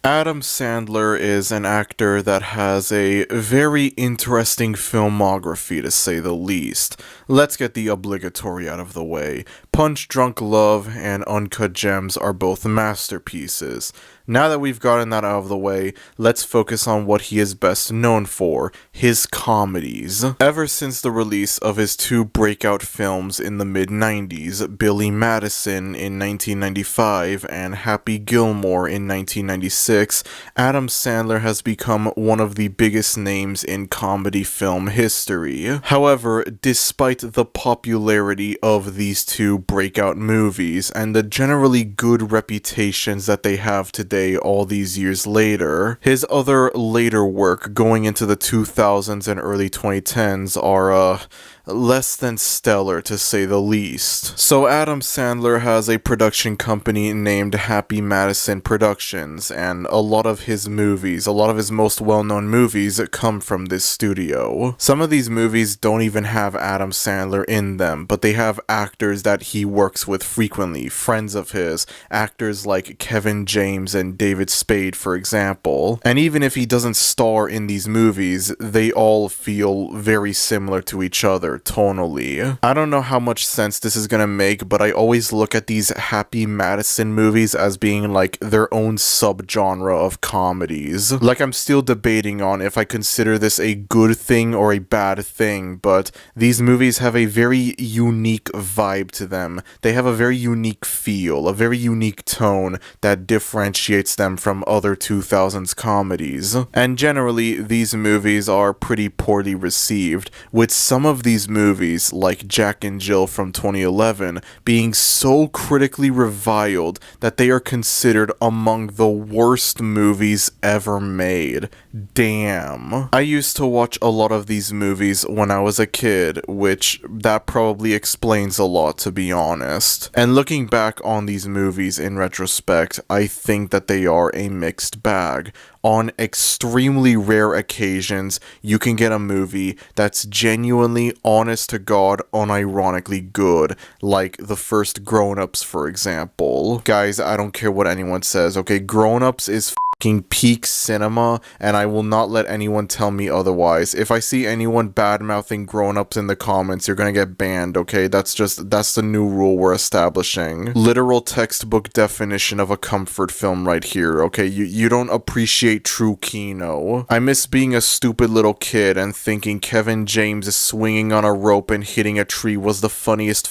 Adam Sandler is an actor that has a very interesting filmography, to say the least. Let's get the obligatory out of the way. Punch Drunk Love and Uncut Gems are both masterpieces. Now that we've gotten that out of the way, let's focus on what he is best known for, his comedies. Ever since the release of his two breakout films in the mid-90s, Billy Madison in 1995 and Happy Gilmore in 1996, Adam Sandler has become one of the biggest names in comedy film history. However, despite the popularity of these two breakout movies and the generally good reputations that they have today all these years later, his other later work going into the 2000s and early 2010s are less than stellar, to say the least. So Adam Sandler has a production company named Happy Madison Productions, and a lot of his movies, a lot of his most well-known movies, come from this studio. Some of these movies don't even have Adam Sandler in them, but they have actors that he works with frequently, friends of his, actors like Kevin James and David Spade, for example. And even if he doesn't star in these movies, they all feel very similar to each other tonally. I don't know how much sense this is gonna make, but I always look at these Happy Madison movies as being like their own subgenre of comedies. Like, I'm still debating on if I consider this a good thing or a bad thing, but these movies have a very unique vibe to them. They have a very unique feel, a very unique tone that differentiates them from other 2000s comedies. And generally, these movies are pretty poorly received, with some of these movies, like Jack and Jill from 2011, being so critically reviled that they are considered among the worst movies ever made. Damn. I used to watch a lot of these movies when I was a kid, which that probably explains a lot, to be honest. And looking back on these movies in retrospect, I think that they are a mixed bag. On extremely rare occasions, you can get a movie that's genuinely, honest to God, unironically good, like the first Grown Ups, for example. Guys, I don't care what anyone says, okay? Grown Ups is fucking peak cinema, and I will not let anyone tell me otherwise. If I see anyone bad-mouthing Grown-Ups in the comments, you're gonna get banned, okay? That's the new rule we're establishing. Literal textbook definition of a comfort film right here, okay? You don't appreciate true kino. I miss being a stupid little kid and thinking Kevin James swinging on a rope and hitting a tree was the funniest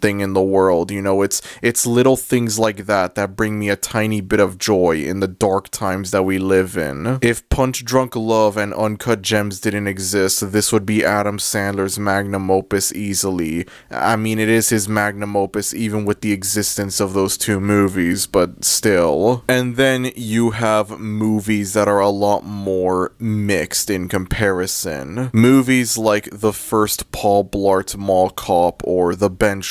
thing in the world. You know, it's little things like that bring me a tiny bit of joy in the dark times that we live in. If Punch Drunk Love and Uncut Gems didn't exist, this would be Adam Sandler's magnum opus easily. I mean, it is his magnum opus even with the existence of those two movies, but still. And then you have movies that are a lot more mixed in comparison. Movies like the first Paul Blart Mall Cop or The Benchwarmers,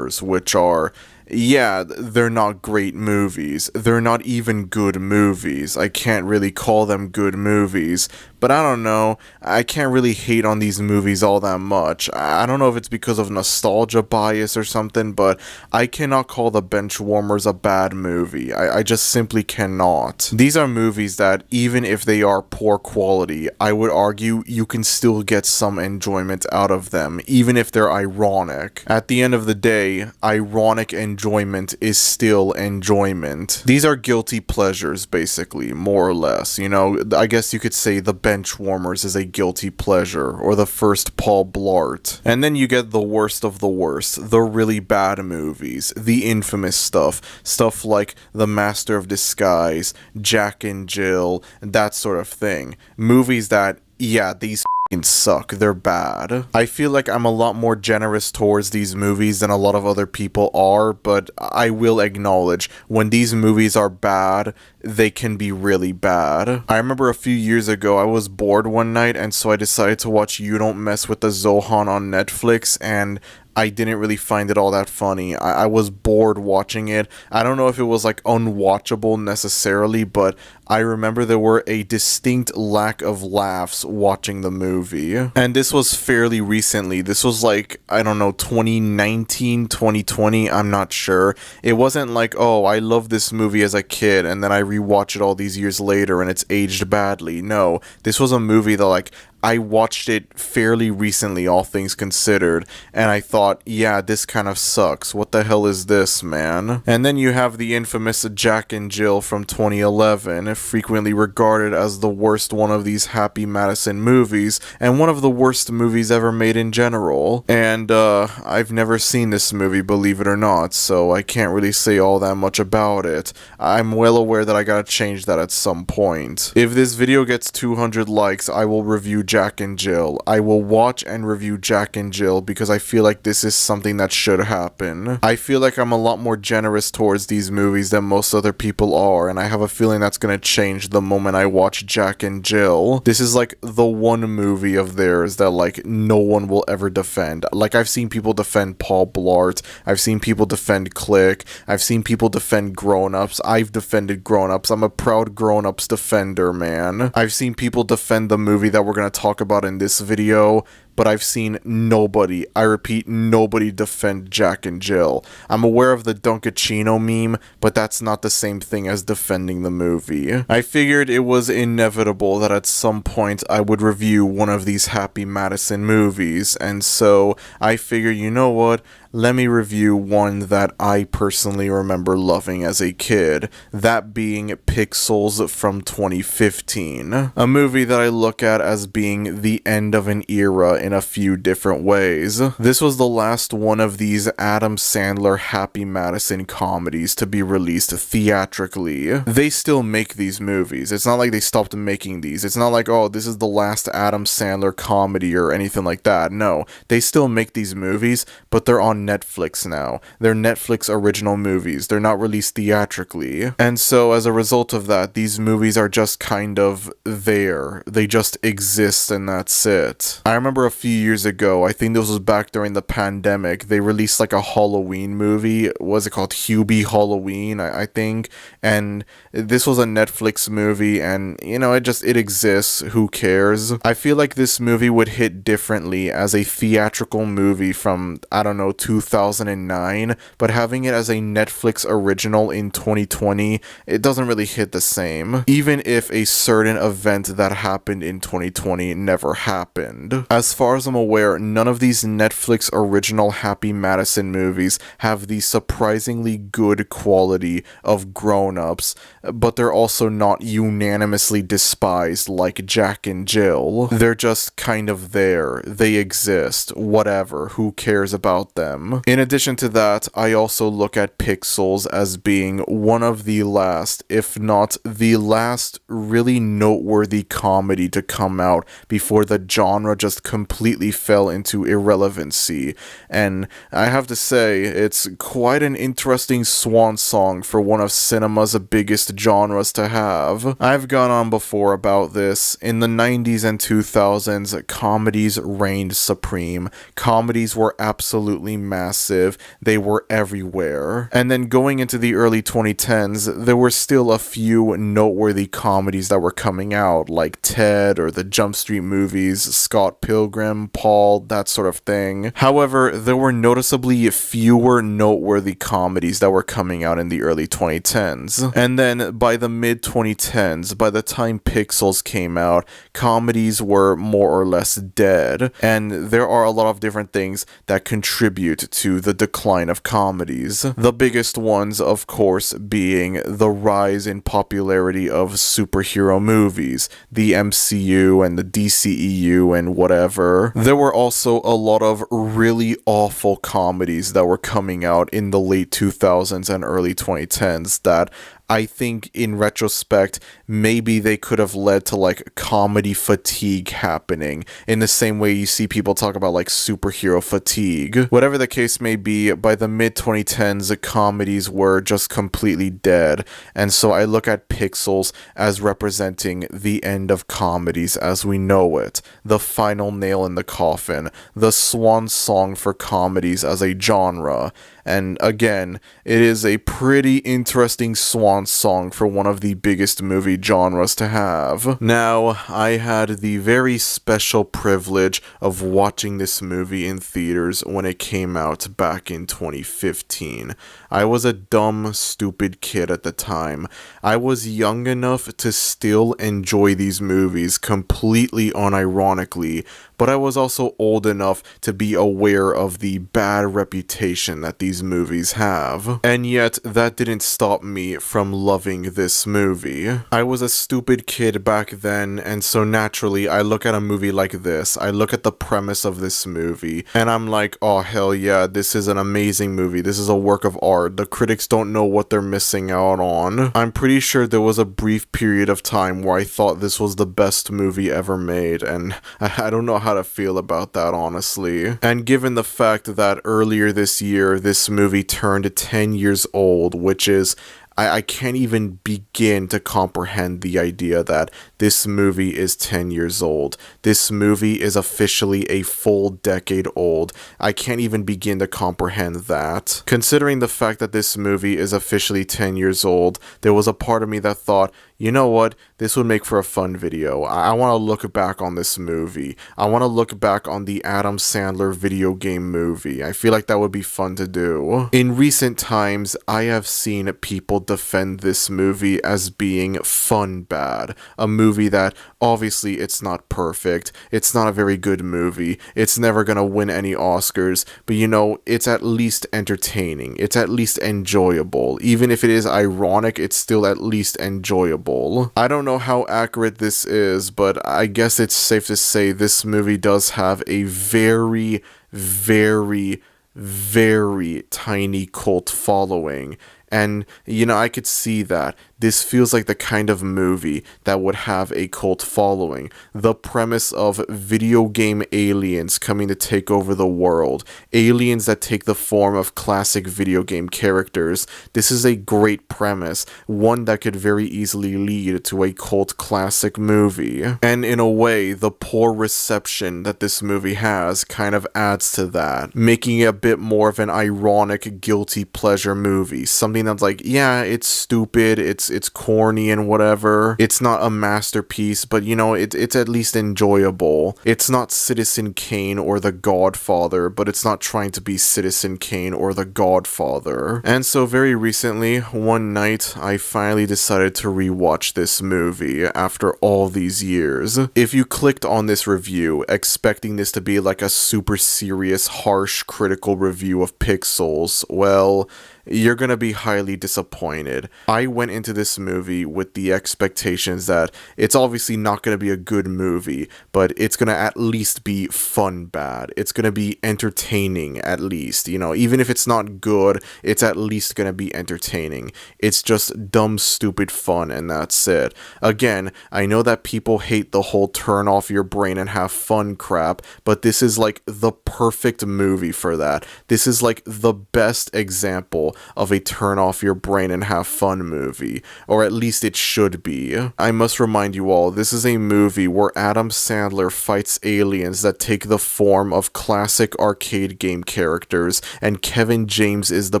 which are, yeah, they're not great movies. They're not even good movies. I can't really call them good movies. But I don't know, I can't really hate on these movies all that much. I don't know if it's because of nostalgia bias or something, but I cannot call The Benchwarmers a bad movie. I just simply cannot. These are movies that, even if they are poor quality, I would argue you can still get some enjoyment out of them, even if they're ironic. At the end of the day, ironic enjoyment is still enjoyment. These are guilty pleasures, basically, more or less. You know, I guess you could say The Benchwarmers is a guilty pleasure, or the first Paul Blart. And then you get the worst of the worst, the really bad movies, the infamous stuff like The Master of Disguise, Jack and Jill, that sort of thing. Movies that, yeah, these suck. They're bad. I feel like I'm a lot more generous towards these movies than a lot of other people are, but I will acknowledge when these movies are bad, they can be really bad. I remember a few years ago, I was bored one night, and so I decided to watch You Don't Mess with the Zohan on Netflix, and I didn't really find it all that funny. I was bored watching it. I don't know if it was like unwatchable necessarily, but I remember there were a distinct lack of laughs watching the movie. And this was fairly recently. This was like, I don't know, 2019, 2020, I'm not sure. It wasn't like, oh, I love this movie as a kid, and then I rewatch it all these years later and it's aged badly. No, this was a movie that, like, I watched it fairly recently, all things considered, and I thought, yeah, this kind of sucks. What the hell is this, man? And then you have the infamous Jack and Jill from 2011, frequently regarded as the worst one of these Happy Madison movies, and one of the worst movies ever made in general. And, I've never seen this movie, believe it or not, so I can't really say all that much about it. I'm well aware that I gotta change that at some point. If this video gets 200 likes, I will review Jack and Jill. I will watch and review Jack and Jill because I feel like this is something that should happen. I feel like I'm a lot more generous towards these movies than most other people are, and I have a feeling that's gonna change the moment I watch Jack and Jill. This is like the one movie of theirs that, like, no one will ever defend. Like, I've seen people defend Paul Blart, I've seen people defend Click, I've seen people defend Grown Ups, I've defended Grown Ups, I'm a proud Grown Ups defender, man. I've seen people defend the movie that we're gonna talk about in this video, but I've seen nobody, I repeat, nobody defend Jack and Jill. I'm aware of the Dunkachino meme, but that's not the same thing as defending the movie. I figured it was inevitable that at some point I would review one of these Happy Madison movies, and so I figure, you know what, let me review one that I personally remember loving as a kid, that being Pixels from 2015. A movie that I look at as being the end of an era in a few different ways. This was the last one of these Adam Sandler Happy Madison comedies to be released theatrically. They still make these movies. It's not like they stopped making these. It's not like, oh, this is the last Adam Sandler comedy or anything like that. No, they still make these movies, but they're on Netflix now. They're Netflix original movies. They're not released theatrically. And so as a result of that, these movies are just kind of there. They just exist and that's it. I remember a few years ago, I think this was back during the pandemic, they released like a Halloween movie. What was it called? Hubie Halloween, I think. And this was a Netflix movie and, you know, it exists. Who cares? I feel like this movie would hit differently as a theatrical movie from, I don't know, 2009, but having it as a Netflix original in 2020, it doesn't really hit the same, even if a certain event that happened in 2020 never happened. As far as I'm aware, none of these Netflix original Happy Madison movies have the surprisingly good quality of Grown Ups, but they're also not unanimously despised like Jack and Jill. They're just kind of there. They exist. Whatever. Who cares about them? In addition to that, I also look at Pixels as being one of the last, if not the last, really noteworthy comedy to come out before the genre just completely fell into irrelevancy. And I have to say, it's quite an interesting swan song for one of cinema's biggest genres to have. I've gone on before about this. In the 90s and 2000s, comedies reigned supreme. Comedies were absolutely massive. They were everywhere. And then going into the early 2010s, there were still a few noteworthy comedies that were coming out, like Ted or the Jump Street movies, Scott Pilgrim, Paul, that sort of thing. However, there were noticeably fewer noteworthy comedies that were coming out in the early 2010s. And then by the mid-2010s, by the time Pixels came out, comedies were more or less dead. And there are a lot of different things that contribute to the decline of comedies. The biggest ones, of course, being the rise in popularity of superhero movies, the MCU and the DCEU and whatever. There were also a lot of really awful comedies that were coming out in the late 2000s and early 2010s that I think in retrospect, maybe they could have led to like comedy fatigue happening in the same way you see people talk about like superhero fatigue. Whatever the case may be, by the mid-2010s, the comedies were just completely dead. And so I look at Pixels as representing the end of comedies as we know it, the final nail in the coffin, the swan song for comedies as a genre. and again, it is a pretty interesting swan song for one of the biggest movie genres to have. Now, I had the very special privilege of watching this movie in theaters when it came out back in 2015. I was a dumb, stupid kid at the time. I was young enough to still enjoy these movies completely unironically, but I was also old enough to be aware of the bad reputation that these movies have. And yet, that didn't stop me from loving this movie. I was a stupid kid back then, and so naturally, I look at a movie like this, I look at the premise of this movie, and I'm like, oh hell yeah, this is an amazing movie, this is a work of art, the critics don't know what they're missing out on. I'm pretty sure there was a brief period of time where I thought this was the best movie ever made, and I don't know how to feel about that, honestly. And given the fact that earlier this year, this movie turned 10 years old, which is I can't even begin to comprehend the idea that this movie is 10 years old. This movie is officially a full decade old. I can't even begin to comprehend that. Considering the fact that this movie is officially 10 years old, there was a part of me that thought, you know what, this would make for a fun video. I want to look back on this movie. I want to look back on the Adam Sandler video game movie. I feel like that would be fun to do. In recent times, I have seen people defend this movie as being fun bad. A movie that, obviously, it's not perfect. It's not a very good movie. It's never gonna win any Oscars. But you know, it's at least entertaining. It's at least enjoyable. Even if it is ironic, it's still at least enjoyable. I don't know how accurate this is, but I guess it's safe to say this movie does have a very, very, very tiny cult following. And, you know, I could see that. This feels like the kind of movie that would have a cult following. The premise of video game aliens coming to take over the world. Aliens that take the form of classic video game characters. This is a great premise. One that could very easily lead to a cult classic movie. And in a way, the poor reception that this movie has kind of adds to that. Making it a bit more of an ironic, guilty pleasure movie. Something that's like, yeah, it's stupid, it's corny and whatever. It's not a masterpiece, but you know, it's at least enjoyable. It's not Citizen Kane or The Godfather, but it's not trying to be Citizen Kane or The Godfather. And so very recently, one night, I finally decided to rewatch this movie after all these years. If you clicked on this review expecting this to be like a super serious, harsh, critical review of Pixels, well, you're gonna be highly disappointed. I went into this movie with the expectations that it's obviously not gonna be a good movie, but it's gonna at least be fun bad. It's gonna be entertaining at least, you know, even if it's not good, it's at least gonna be entertaining. It's just dumb, stupid fun, and that's it. Again, I know that people hate the whole turn off your brain and have fun crap, but this is like the perfect movie for that. This is like the best example of a turn off your brain and have fun movie, or at least it should be. I must remind you all, this is a movie where Adam Sandler fights aliens that take the form of classic arcade game characters, and Kevin James is the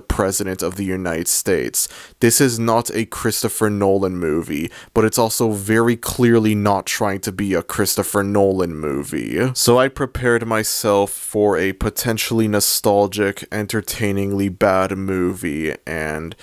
president of the United States. This is not a Christopher Nolan movie, but it's also very clearly not trying to be a Christopher Nolan movie. So I prepared myself for a potentially nostalgic, entertainingly bad movie, and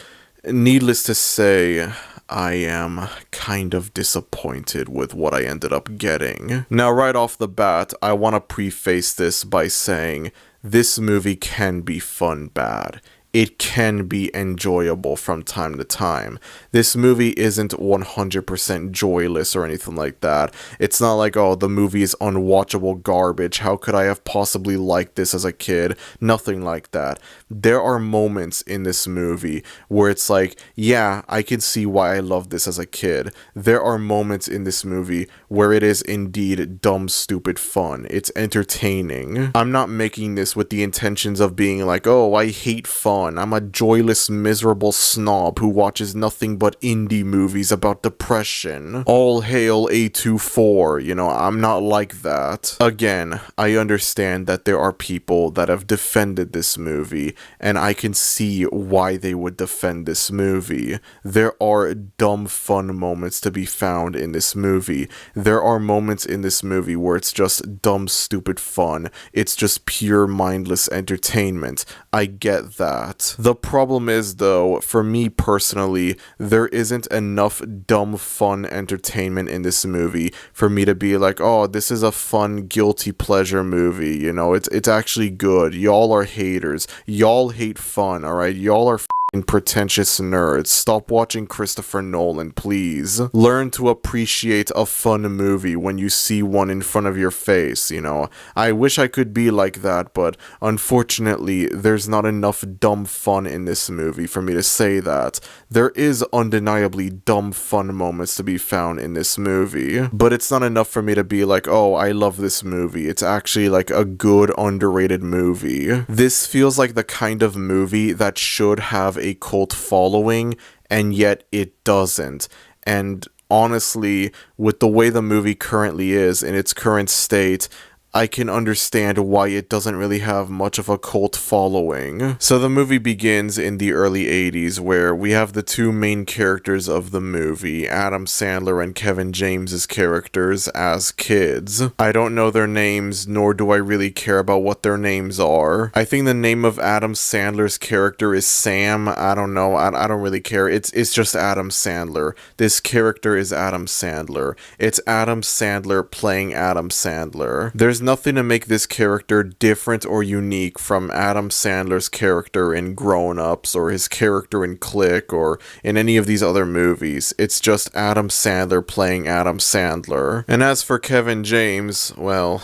needless to say, I am kind of disappointed with what I ended up getting. Now, right off the bat, I want to preface this by saying this movie can be fun bad. It can be enjoyable from time to time. This movie isn't 100% joyless or anything like that. It's not like, oh, the movie is unwatchable garbage. How could I have possibly liked this as a kid? Nothing like that. There are moments in this movie where it's like, yeah, I can see why I loved this as a kid. There are moments in this movie where it is indeed dumb, stupid fun. It's entertaining. I'm not making this with the intentions of being like, oh, I hate fun, fun. I'm a joyless, miserable snob who watches nothing but indie movies about depression. All hail A24, you know, I'm not like that. Again, I understand that there are people that have defended this movie, and I can see why they would defend this movie. There are dumb fun moments to be found in this movie. There are moments in this movie where it's just dumb, stupid fun. It's just pure mindless entertainment. I get that. The problem is, though, for me personally, there isn't enough dumb fun entertainment in this movie for me to be like, oh, this is a fun guilty pleasure movie, you know, it's actually good. Y'all are haters. Y'all hate fun, alright? Y'all are pretentious nerds. Stop watching Christopher Nolan, please. Learn to appreciate a fun movie when you see one in front of your face, you know. I wish I could be like that, but unfortunately, there's not enough dumb fun in this movie for me to say that. There is undeniably dumb fun moments to be found in this movie, but it's not enough for me to be like, oh, I love this movie. It's actually like a good, underrated movie. This feels like the kind of movie that should have a cult following, and yet it doesn't. And honestly, with the way the movie currently is in its current state, I can understand why it doesn't really have much of a cult following. So the movie begins in the early 80s, where we have the two main characters of the movie, Adam Sandler and Kevin James's characters, as kids. I don't know their names, nor do I really care about what their names are. I think the name of Adam Sandler's character is Sam. I don't know. I don't really care. It's just Adam Sandler. This character is Adam Sandler. It's Adam Sandler playing Adam Sandler. There's nothing to make this character different or unique from Adam Sandler's character in Grown Ups, or his character in Click, or in any of these other movies. It's just Adam Sandler playing Adam Sandler. And as for Kevin James, well,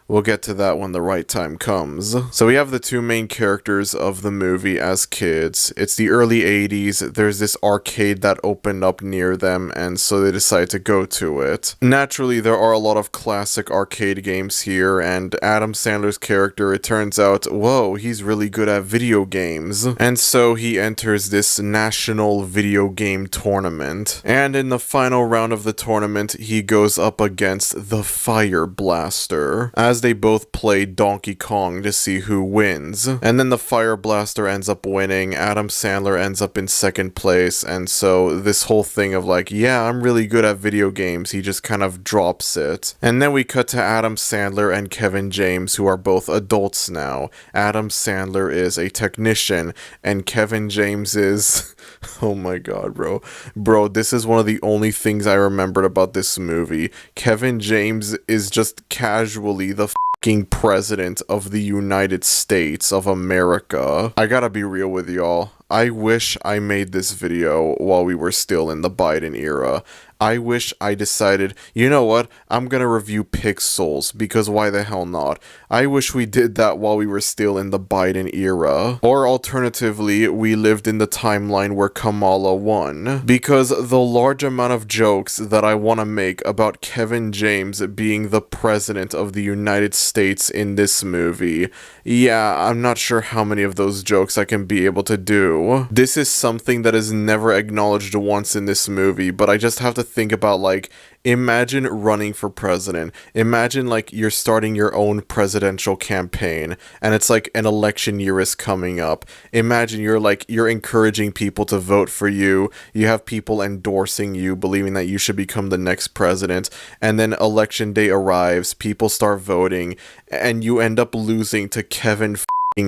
we'll get to that when the right time comes. So we have the two main characters of the movie as kids. It's the early 80s. There's this arcade that opened up near them, and so they decide to go to it. Naturally, there are a lot of classic arcade games here, and Adam Sandler's character, it turns out, whoa, he's really good at video games. And so he enters this national video game tournament. And in the final round of the tournament, he goes up against the Fire Blaster, as they both play Donkey Kong to see who wins. And then the Fire Blaster ends up winning, Adam Sandler ends up in second place, and so this whole thing of like, yeah, I'm really good at video games, he just kind of drops it. And then we cut to Adam Sandler and Kevin James, who are both adults now. Adam Sandler is a technician, and Kevin James is... oh my god, bro. Bro, this is one of the only things I remembered about this movie. Kevin James is just casually the fucking president of the United States of America. I gotta be real with y'all. I wish I made this video while we were still in the Biden era. I wish I decided, you know what, I'm gonna review Pixels, because why the hell not? I wish we did that while we were still in the Biden era. Or alternatively, we lived in the timeline where Kamala won. Because the large amount of jokes that I want to make about Kevin James being the president of the United States in this movie, yeah, I'm not sure how many of those jokes I can be able to do. This is something that is never acknowledged once in this movie, but I just have to think about, like, imagine running for president. Imagine, like, you're starting your own presidential campaign, and it's like an election year is coming up. Imagine you're encouraging people to vote for you. You have people endorsing you, believing that you should become the next president, and then election day arrives, people start voting, and you end up losing to Kevin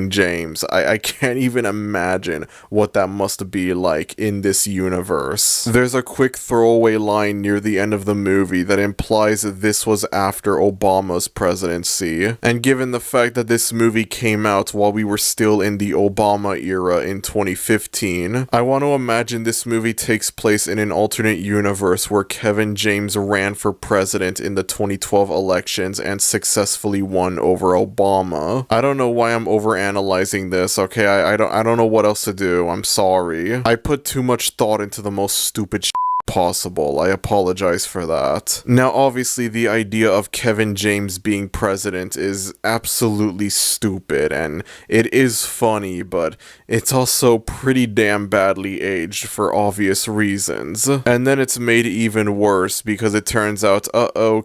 James. I can't even imagine what that must be like in this universe. There's a quick throwaway line near the end of the movie that implies that this was after Obama's presidency. And given the fact that this movie came out while we were still in the Obama era in 2015, I want to imagine this movie takes place in an alternate universe where Kevin James ran for president in the 2012 elections and successfully won over Obama. I don't know why I'm overanalyzing this, okay? I don't know what else to do. I'm sorry. I put too much thought into the most stupid possible. I apologize for that. Now, obviously, the idea of Kevin James being president is absolutely stupid, and it is funny, but it's also pretty damn badly aged for obvious reasons. And then it's made even worse because it turns out,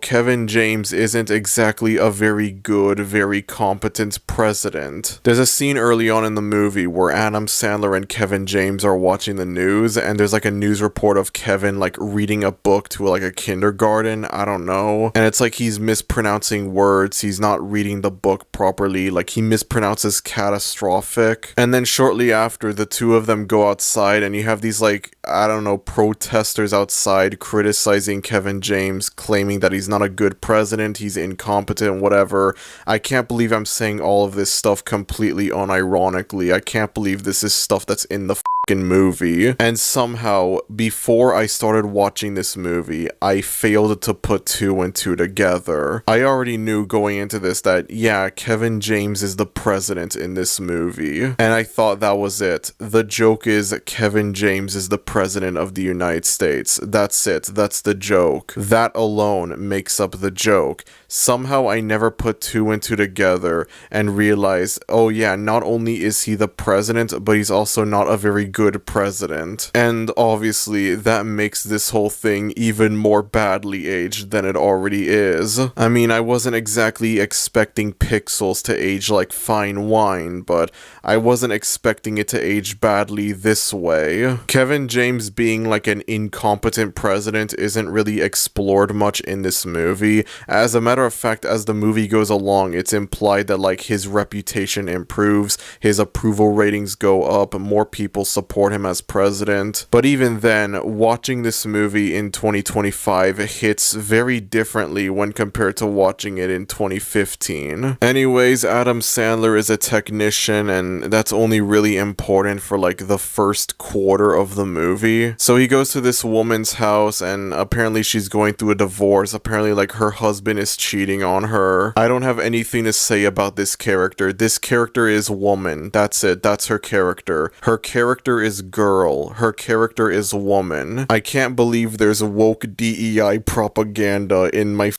Kevin James isn't exactly a very good, very competent president. There's a scene early on in the movie where Adam Sandler and Kevin James are watching the news, and there's like a news report of Kevin like reading a book to like a kindergarten, I don't know, and it's like he's mispronouncing words, he's not reading the book properly, like he mispronounces catastrophic, and then shortly after the two of them go outside and you have these like, I don't know, protesters outside criticizing Kevin James, claiming that he's not a good president, he's incompetent, whatever. I can't believe I'm saying all of this stuff completely unironically. I can't believe this is stuff that's in the movie. And somehow, before I started watching this movie, I failed to put two and two together. I already knew going into this that, yeah, Kevin James is the president in this movie. And I thought that was it. The joke is Kevin James is the president of the United States. That's it. That's the joke. That alone makes up the joke. Somehow I never put two and two together and realized, oh yeah, not only is he the president, but he's also not a very good president. And obviously that makes this whole thing even more badly aged than it already is. I mean, I wasn't exactly expecting Pixels to age like fine wine, but I wasn't expecting it to age badly this way. Kevin James being like an incompetent president isn't really explored much in this movie. As a matter of fact, as the movie goes along, it's implied that like his reputation improves, his approval ratings go up, more people support him as president. But even then, watching this movie in 2025 hits very differently when compared to watching it in 2015. Anyways, Adam Sandler is a technician, and that's only really important for like the first quarter of the movie. So he goes to this woman's house, and apparently she's going through a divorce. Apparently like her husband is cheating on her. I don't have anything to say about this character. This character is woman. That's it. That's her character. Her character is girl. Her character is woman. I can't believe there's woke DEI propaganda in my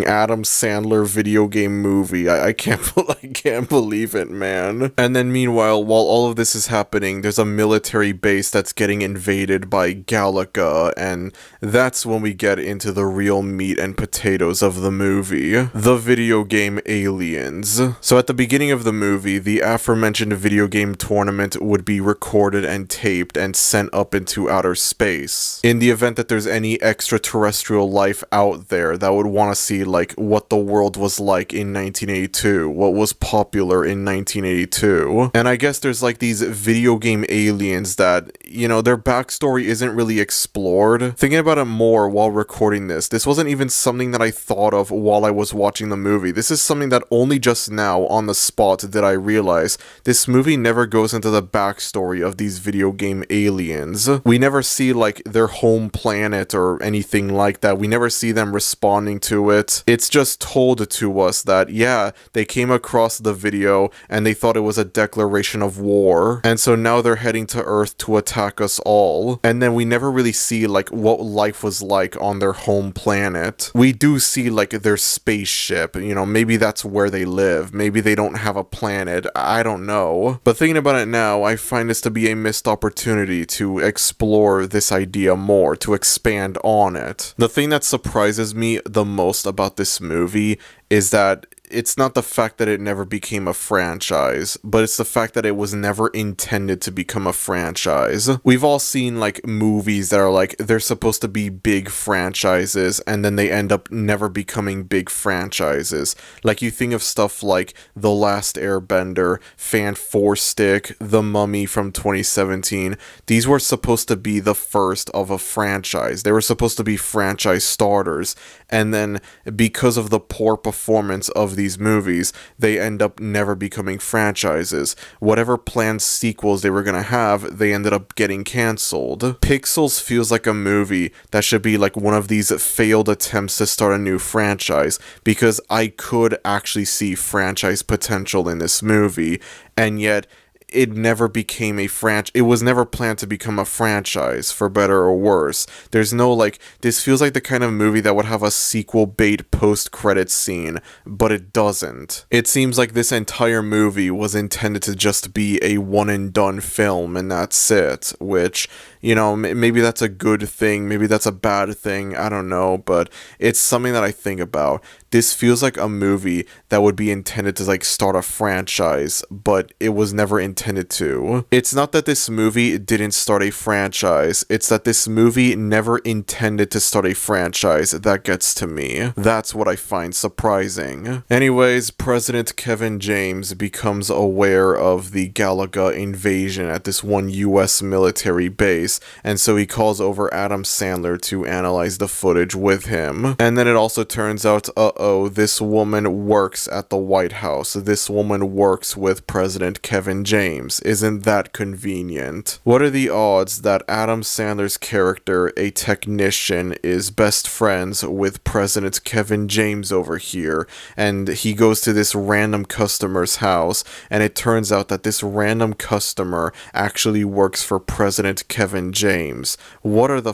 Adam Sandler video game movie. I can't believe it, man. And then meanwhile, while all of this is happening, there's a military base that's getting invaded by Gallica, and that's when we get into the real meat and potatoes of the movie. The video game Aliens. So at the beginning of the movie, the aforementioned video game tournament would be recorded and taped and sent up into outer space. In the event that there's any extraterrestrial life out there that would want to see like what the world was like in 1982, what was popular in 1982. And I guess there's like these video game aliens that, you know, their backstory isn't really explored. Thinking about it more while recording this wasn't even something that I thought of while I was watching the movie. This is something that only just now on the spot did I realize. This movie never goes into the backstory of these video game aliens. We never see like their home planet or anything like that. We never see them responding to it. It's just told to us that, yeah, they came across the video and they thought it was a declaration of war, and so now they're heading to Earth to attack us all. And then we never really see like what life was like on their home planet. We do see like their spaceship, you know, maybe that's where they live, maybe they don't have a planet, I don't know. But thinking about it now, I find this to be a missed opportunity to explore this idea more, to expand on it. The thing that surprises me the most about this movie is that it's not the fact that it never became a franchise, but it's the fact that it was never intended to become a franchise. We've all seen like movies that are like, they're supposed to be big franchises and then they end up never becoming big franchises. Like you think of stuff like The Last Airbender, Fan 4 Stick, The Mummy from 2017. These were supposed to be the first of a franchise. They were supposed to be franchise starters, and then because of the poor performance of these movies, they end up never becoming franchises. Whatever planned sequels they were gonna have, they ended up getting cancelled. Pixels feels like a movie that should be like one of these failed attempts to start a new franchise, because I could actually see franchise potential in this movie, and yet it never became a franchise. It was never planned to become a franchise, for better or worse. There's no, like, this feels like the kind of movie that would have a sequel bait post-credits scene, but it doesn't. It seems like this entire movie was intended to just be a one-and-done film, and that's it, which, you know, maybe that's a good thing, maybe that's a bad thing, I don't know, but it's something that I think about. This feels like a movie that would be intended to, like, start a franchise, but it was never intended to. It's not that this movie didn't start a franchise, it's that this movie never intended to start a franchise that gets to me. That's what I find surprising. Anyways, President Kevin James becomes aware of the Galaga invasion at this one US military base, and so he calls over Adam Sandler to analyze the footage with him. And then it also turns out, this woman works at the White House. This woman works with President Kevin James. Isn't that convenient? What are the odds that Adam Sandler's character, a technician, is best friends with President Kevin James over here, and he goes to this random customer's house, and it turns out that this random customer actually works for President Kevin James? What are the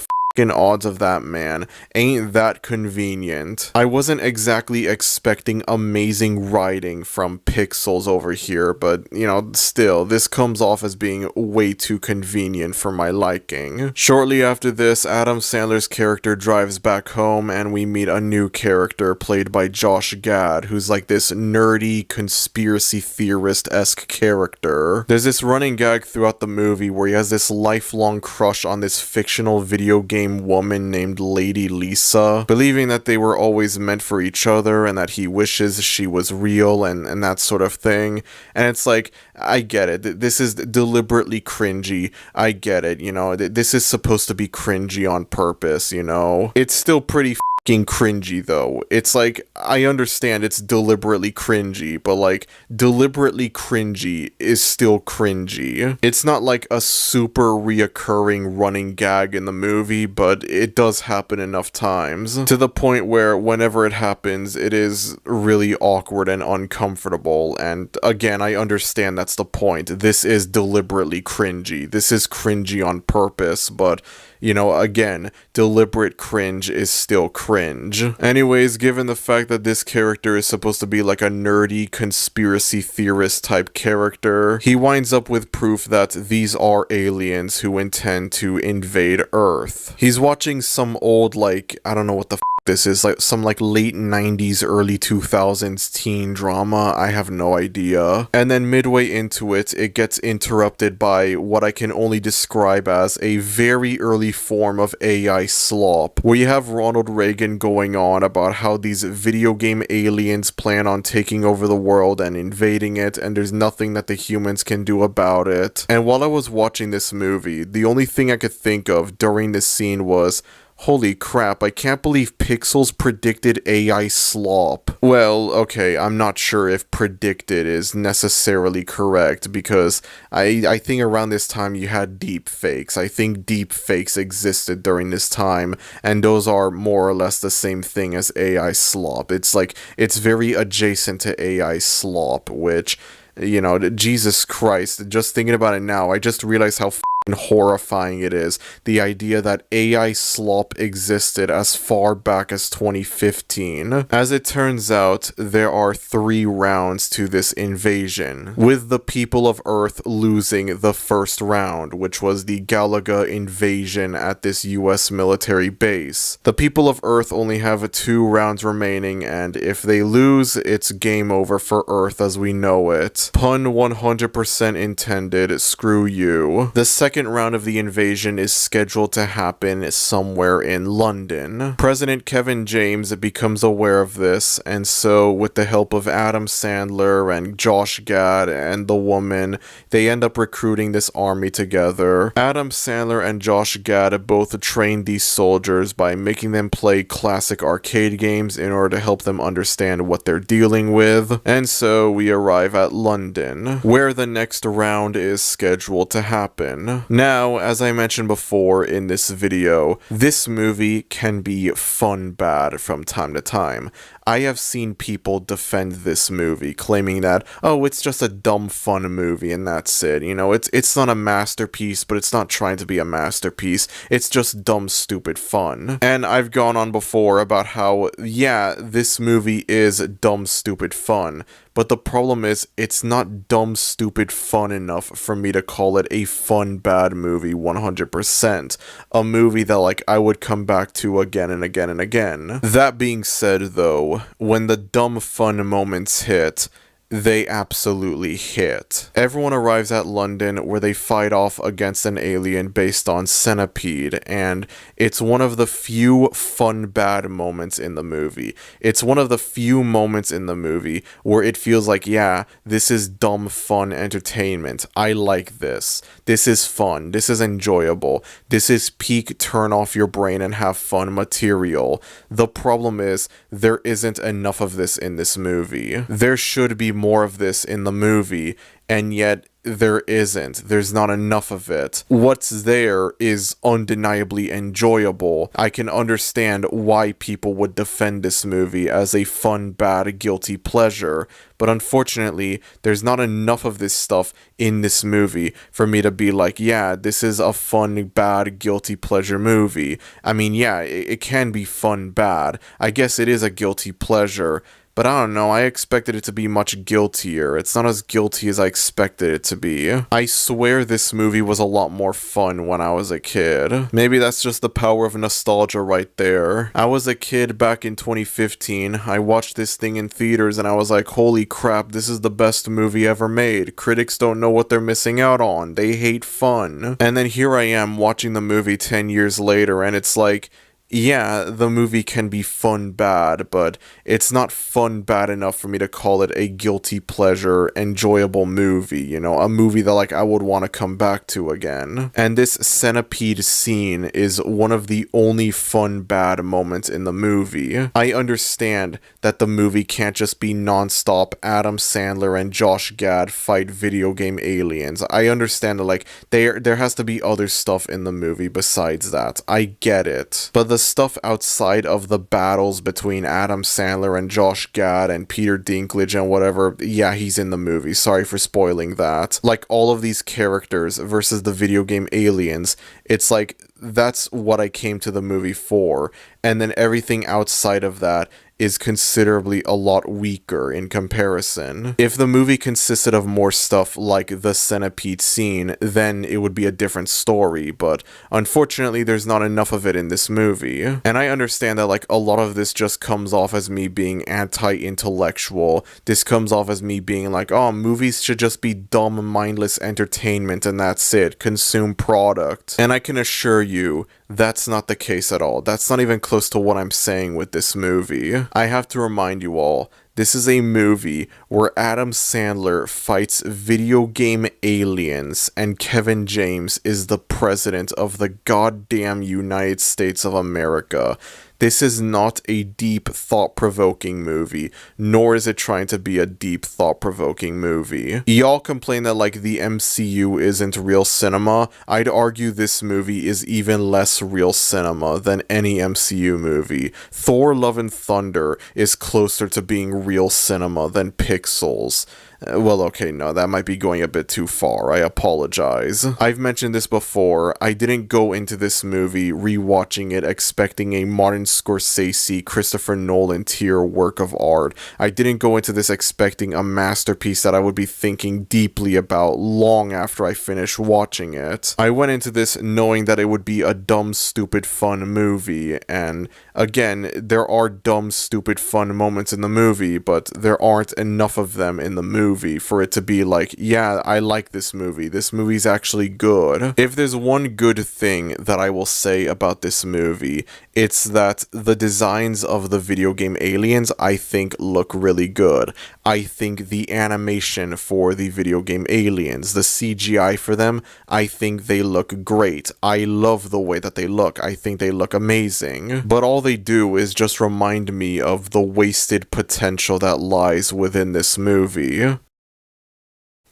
odds of that, man? Ain't that convenient? I wasn't exactly expecting amazing writing from Pixels over here, but, you know, still, this comes off as being way too convenient for my liking. Shortly after this, Adam Sandler's character drives back home, and we meet a new character played by Josh Gad, who's like this nerdy, conspiracy theorist-esque character. There's this running gag throughout the movie where he has this lifelong crush on this fictional video game woman named Lady Lisa, believing that they were always meant for each other and that he wishes she was real and that sort of thing. And it's like, I get it. This is deliberately cringy. I get it, you know. This is supposed to be cringy on purpose, you know. It's still pretty cringy though. It's like, I understand it's deliberately cringy, but like, deliberately cringy is still cringy. It's not like a super reoccurring running gag in the movie, but it does happen enough times to the point where whenever it happens, it is really awkward and uncomfortable. And again, I understand that's the point. This is deliberately cringy. This is cringy on purpose, but you know, again, deliberate cringe is still cringe. Anyways, given the fact that this character is supposed to be like a nerdy conspiracy theorist type character, he winds up with proof that these are aliens who intend to invade Earth. He's watching some old, like, I don't know what the this is, like some like late 90s, early 2000s teen drama. I have no idea. And then midway into it, it gets interrupted by what I can only describe as a very early form of AI slop, where you have Ronald Reagan going on about how these video game aliens plan on taking over the world and invading it, and there's nothing that the humans can do about it. And while I was watching this movie, the only thing I could think of during this scene was, holy crap, I can't believe Pixels predicted AI slop. Well, okay, I'm not sure if predicted is necessarily correct, because I think around this time you had deep fakes. I think deep fakes existed during this time, and those are more or less the same thing as AI slop. It's like, it's very adjacent to AI slop, which, you know, Jesus Christ, just thinking about it now, I just realized how horrifying it is. The idea that AI slop existed as far back as 2015. As it turns out, there are 3 rounds to this invasion, with the people of Earth losing the first round, which was the Galaga invasion at this US military base. The people of Earth only have 2 rounds remaining, and if they lose, it's game over for Earth as we know it. Pun 100% intended, screw you. The second round of the invasion is scheduled to happen somewhere in London. President Kevin James becomes aware of this, and so with the help of Adam Sandler and Josh Gad and the woman, they end up recruiting this army together. Adam Sandler and Josh Gad both train these soldiers by making them play classic arcade games in order to help them understand what they're dealing with, and so we arrive at London, where the next round is scheduled to happen. Now, as I mentioned before in this video, this movie can be fun bad from time to time. I have seen people defend this movie, claiming that, oh, it's just a dumb fun movie and that's it. You know, it's not a masterpiece, but it's not trying to be a masterpiece. It's just dumb, stupid fun. And I've gone on before about how, yeah, this movie is dumb, stupid fun. But the problem is, it's not dumb, stupid fun enough for me to call it a fun, bad movie 100%. A movie that, like, I would come back to again and again and again. That being said, though, when the dumb fun moments hit, they absolutely hit. Everyone arrives at London where they fight off against an alien based on Centipede, and it's one of the few fun bad moments in the movie. It's one of the few moments in the movie where it feels like, yeah, this is dumb fun entertainment. I like this. This is fun. This is enjoyable. This is peak turn off your brain and have fun material. The problem is, there isn't enough of this in this movie. There should be more of this in the movie, and yet there isn't. There's not enough of it. What's there is undeniably enjoyable. I can understand why people would defend this movie as a fun, bad, guilty pleasure, but unfortunately, there's not enough of this stuff in this movie for me to be like, yeah, this is a fun, bad, guilty pleasure movie. I mean, yeah, it can be fun, bad. I guess it is a guilty pleasure, but I don't know, I expected it to be much guiltier. It's not as guilty as I expected it to be. I swear this movie was a lot more fun when I was a kid. Maybe that's just the power of nostalgia right there. I was a kid back in 2015. I watched this thing in theaters and I was like, holy crap, this is the best movie ever made. Critics don't know what they're missing out on. They hate fun. And then here I am watching the movie 10 years later and it's like, yeah, the movie can be fun bad, but it's not fun bad enough for me to call it a guilty pleasure, enjoyable movie, you know, a movie that, like, I would want to come back to again. And this centipede scene is one of the only fun bad moments in the movie. I understand that the movie can't just be non-stop Adam Sandler and Josh Gad fight video game aliens. I understand that, like, there has to be other stuff in the movie besides that. I get it. But the stuff outside of the battles between Adam Sandler and Josh Gad and Peter Dinklage and whatever, yeah, he's in the movie. Sorry for spoiling that. Like, all of these characters versus the video game aliens, it's like, that's what I came to the movie for. And then everything outside of that is considerably a lot weaker in comparison. If the movie consisted of more stuff like the centipede scene, then it would be a different story, but unfortunately there's not enough of it in this movie. And I understand that, like, a lot of this just comes off as me being anti-intellectual. This comes off as me being like, oh, movies should just be dumb, mindless entertainment and that's it. Consume product. And I can assure you, that's not the case at all. That's not even close to what I'm saying with this movie. I have to remind you all, this is a movie where Adam Sandler fights video game aliens and Kevin James is the president of the goddamn United States of America. This is not a deep, thought-provoking movie, nor is it trying to be a deep, thought-provoking movie. Y'all complain that, like, the MCU isn't real cinema. I'd argue this movie is even less real cinema than any MCU movie. Thor: Love and Thunder is closer to being real cinema than Pixels. Well, okay, no, that might be going a bit too far. I apologize. I've mentioned this before. I didn't go into this movie rewatching it expecting a Martin Scorsese, Christopher Nolan tier work of art. I didn't go into this expecting a masterpiece that I would be thinking deeply about long after I finished watching it. I went into this knowing that it would be a dumb, stupid, fun movie, and again, there are dumb, stupid, fun moments in the movie, but there aren't enough of them in the movie for it to be like, yeah, I like this movie. This movie's actually good. If there's one good thing that I will say about this movie, it's that the designs of the video game aliens, I think, look really good. I think the animation for the video game aliens, the CGI for them, I think they look great. I love the way that they look. I think they look amazing. But all they do is just remind me of the wasted potential that lies within this movie.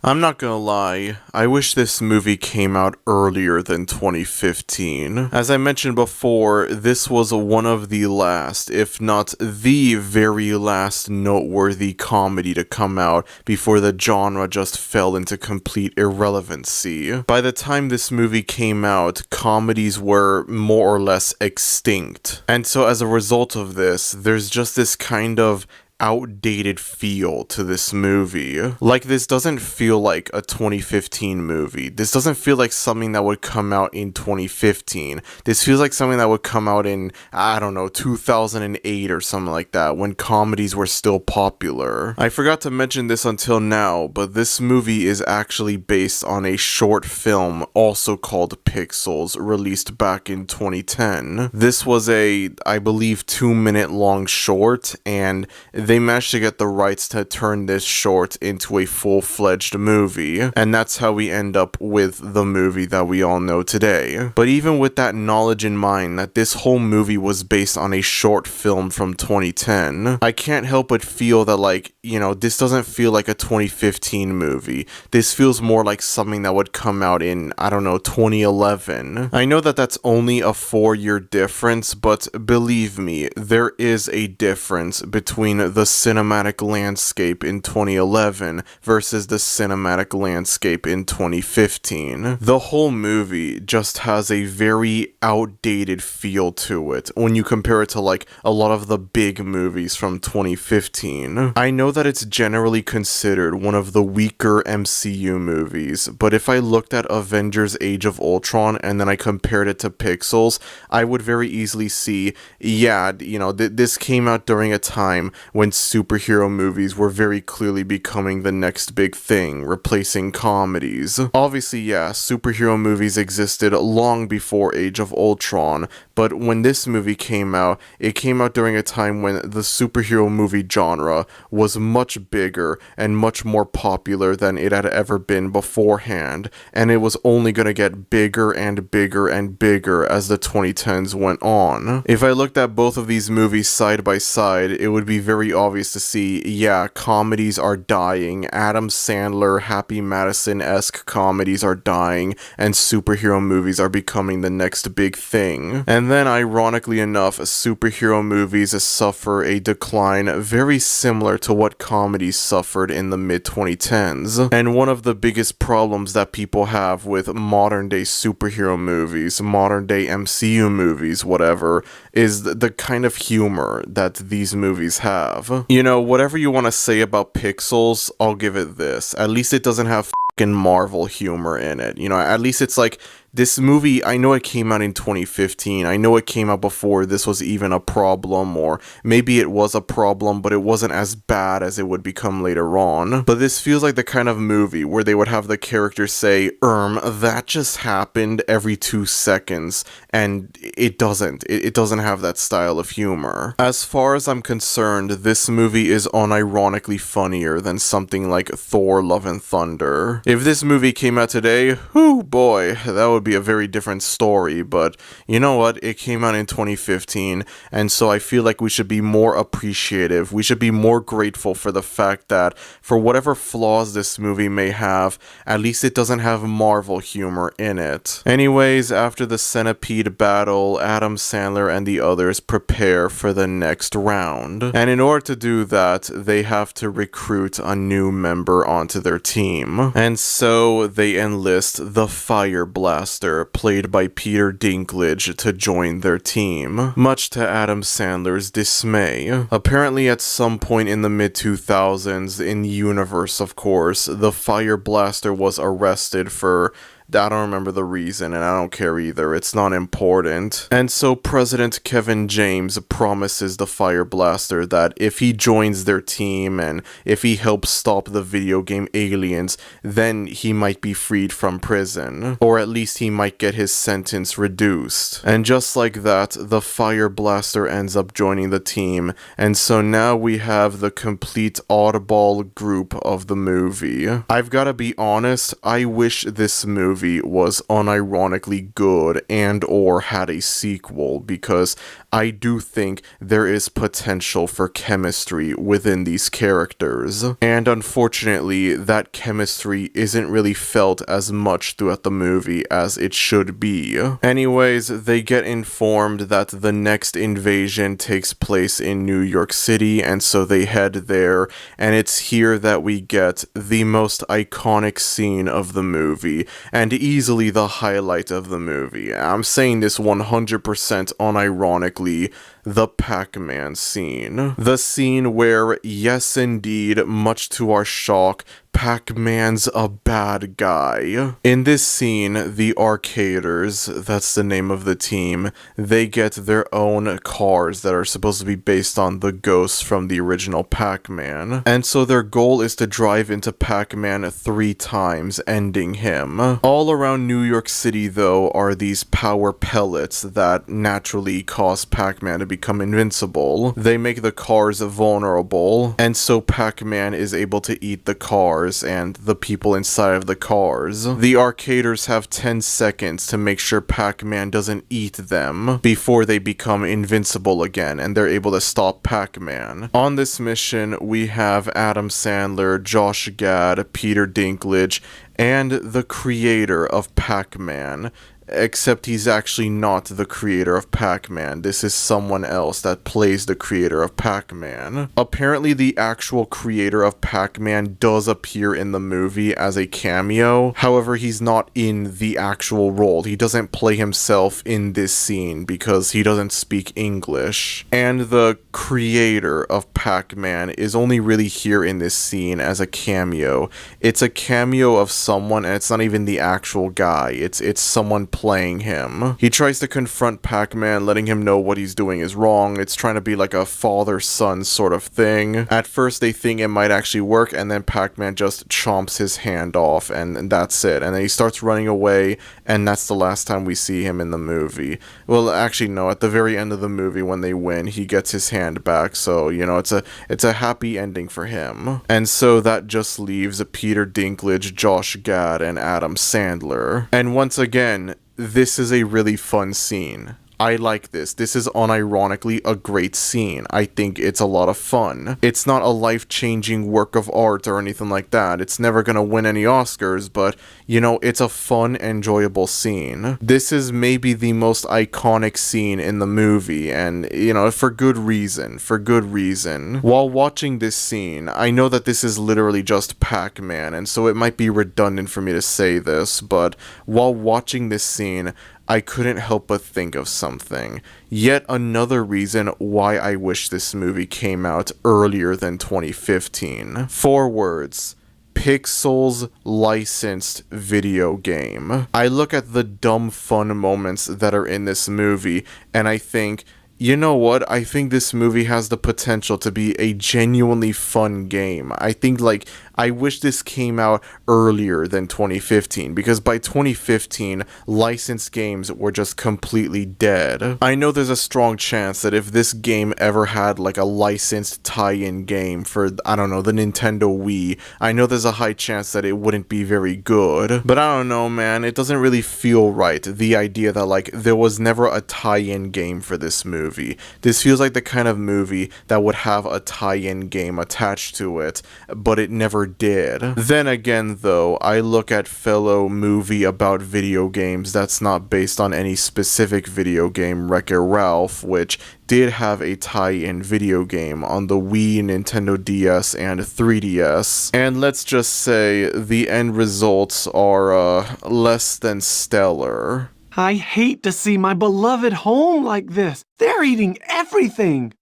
I'm not gonna lie, I wish this movie came out earlier than 2015. As I mentioned before, this was one of the last, if not the very last noteworthy comedy to come out before the genre just fell into complete irrelevancy. By the time this movie came out, comedies were more or less extinct. And so as a result of this, there's just this kind of outdated feel to this movie. Like, this doesn't feel like a 2015 movie. This doesn't feel like something that would come out in 2015. This feels like something that would come out in, I don't know, 2008 or something like that, when comedies were still popular. I forgot to mention this until now, but this movie is actually based on a short film also called Pixels, released back in 2010. This was a, I believe, 2-minute long short, and they managed to get the rights to turn this short into a full-fledged movie, and that's how we end up with the movie that we all know today. But even with that knowledge in mind, that this whole movie was based on a short film from 2010, I can't help but feel that, like, you know, this doesn't feel like a 2015 movie. This feels more like something that would come out in, I don't know, 2011. I know that that's only a 4-year difference, but believe me, there is a difference between the cinematic landscape in 2011 versus the cinematic landscape in 2015. The whole movie just has a very outdated feel to it when you compare it to, like, a lot of the big movies from 2015. I know that it's generally considered one of the weaker MCU movies, but if I looked at Avengers Age of Ultron and then I compared it to Pixels, I would very easily see, yeah, you know, this came out during a time when superhero movies were very clearly becoming the next big thing, replacing comedies. Obviously, yeah, superhero movies existed long before Age of Ultron, but when this movie came out, it came out during a time when the superhero movie genre was much bigger and much more popular than it had ever been beforehand, and it was only going to get bigger and bigger and bigger as the 2010s went on. If I looked at both of these movies side by side, it would be very obvious to see, yeah, comedies are dying. Adam Sandler, Happy Madison-esque comedies are dying, and superhero movies are becoming the next big thing. And then, ironically enough, superhero movies suffer a decline very similar to what comedies suffered in the mid-2010s. And one of the biggest problems that people have with modern-day superhero movies, modern-day MCU movies, whatever, is the kind of humor that these movies have. You know, whatever you want to say about Pixels, I'll give it this. At least it doesn't have fucking Marvel humor in it. You know, at least it's like, this movie, I know it came out in 2015. I know it came out before this was even a problem, or maybe it was a problem, but it wasn't as bad as it would become later on. But this feels like the kind of movie where they would have the characters say, that just happened every 2 seconds, and it doesn't. It doesn't have that style of humor. As far as I'm concerned, this movie is unironically funnier than something like Thor: Love and Thunder. If this movie came out today, whoo boy, that would be a very different story, but you know what, it came out in 2015, and so I feel like we should be more appreciative, we should be more grateful for the fact that, for whatever flaws this movie may have, at least it doesn't have Marvel humor in it. Anyways, after the Centipede battle, Adam Sandler and the others prepare for the next round, and in order to do that, they have to recruit a new member onto their team, and so they enlist the Fire Blaster, played by Peter Dinklage, to join their team, much to Adam Sandler's dismay. Apparently at some point in the mid-2000s, in universe of course, the Fire Blaster was arrested for, I don't remember the reason, and I don't care either, it's not important. And so President Kevin James promises the Fire Blaster that if he joins their team and if he helps stop the video game aliens, then he might be freed from prison, or at least he might get his sentence reduced. And just like that, the Fire Blaster ends up joining the team, and so now we have the complete oddball group of the movie. I've gotta be honest, I wish this movie movie was unironically good and or had a sequel, because I do think there is potential for chemistry within these characters. And unfortunately, that chemistry isn't really felt as much throughout the movie as it should be. Anyways, they get informed that the next invasion takes place in New York City, and so they head there, and it's here that we get the most iconic scene of the movie, and easily the highlight of the movie. I'm saying this 100% unironically, the Pac-Man scene. The scene where, yes indeed, much to our shock, Pac-Man's a bad guy. In this scene, the Arcaders, that's the name of the team, they get their own cars that are supposed to be based on the ghosts from the original Pac-Man. And so their goal is to drive into Pac-Man 3 times, ending him. All around New York City, though, are these power pellets that naturally cause Pac-Man to become invincible. They make the cars vulnerable, and so Pac-Man is able to eat the cars and the people inside of the cars. The Arcaders have 10 seconds to make sure Pac-Man doesn't eat them before they become invincible again, and they're able to stop Pac-Man. On this mission, we have Adam Sandler, Josh Gad, Peter Dinklage, and the creator of Pac-Man. Except he's actually not the creator of Pac-Man. This is someone else that plays the creator of Pac-Man. Apparently, the actual creator of Pac-Man does appear in the movie as a cameo. However, he's not in the actual role. He doesn't play himself in this scene because he doesn't speak English. And the creator of Pac-Man is only really here in this scene as a cameo. It's a cameo of someone, and it's not even the actual guy. It's someone playing him. He tries to confront Pac-Man, letting him know what he's doing is wrong. It's trying to be like a father-son sort of thing. At first they think it might actually work, and then Pac-Man just chomps his hand off, and that's it. And then he starts running away, and that's the last time we see him in the movie. Well, actually no, at the very end of the movie when they win, he gets his hand back, so, you know, it's a happy ending for him. And so that just leaves Peter Dinklage, Josh Gad, and Adam Sandler. And once again, this is a really fun scene. I like this. This is unironically a great scene. I think it's a lot of fun. It's not a life-changing work of art or anything like that. It's never gonna win any Oscars, but, you know, it's a fun, enjoyable scene. This is maybe the most iconic scene in the movie, and, you know, for good reason. For good reason. While watching this scene, I know that this is literally just Pac-Man, and so it might be redundant for me to say this, but while watching this scene, I couldn't help but think of something. Yet another reason why I wish this movie came out earlier than 2015. 4 words. Pixel's licensed video game. I look at the dumb fun moments that are in this movie, and I think, you know what? I think this movie has the potential to be a genuinely fun game. I think, like, I wish this came out earlier than 2015, because by 2015, licensed games were just completely dead. I know there's a strong chance that if this game ever had, like, a licensed tie-in game for, I don't know, the Nintendo Wii, I know there's a high chance that it wouldn't be very good. But I don't know, man, it doesn't really feel right, the idea that, like, there was never a tie-in game for this movie. This feels like the kind of movie that would have a tie-in game attached to it, but it never did. Then again, though, I look at fellow movie about video games that's not based on any specific video game, Wreck-It Ralph, which did have a tie-in video game on the Wii, Nintendo DS, and 3DS. And let's just say the end results are less than stellar. I hate to see my beloved home like this. They're eating everything.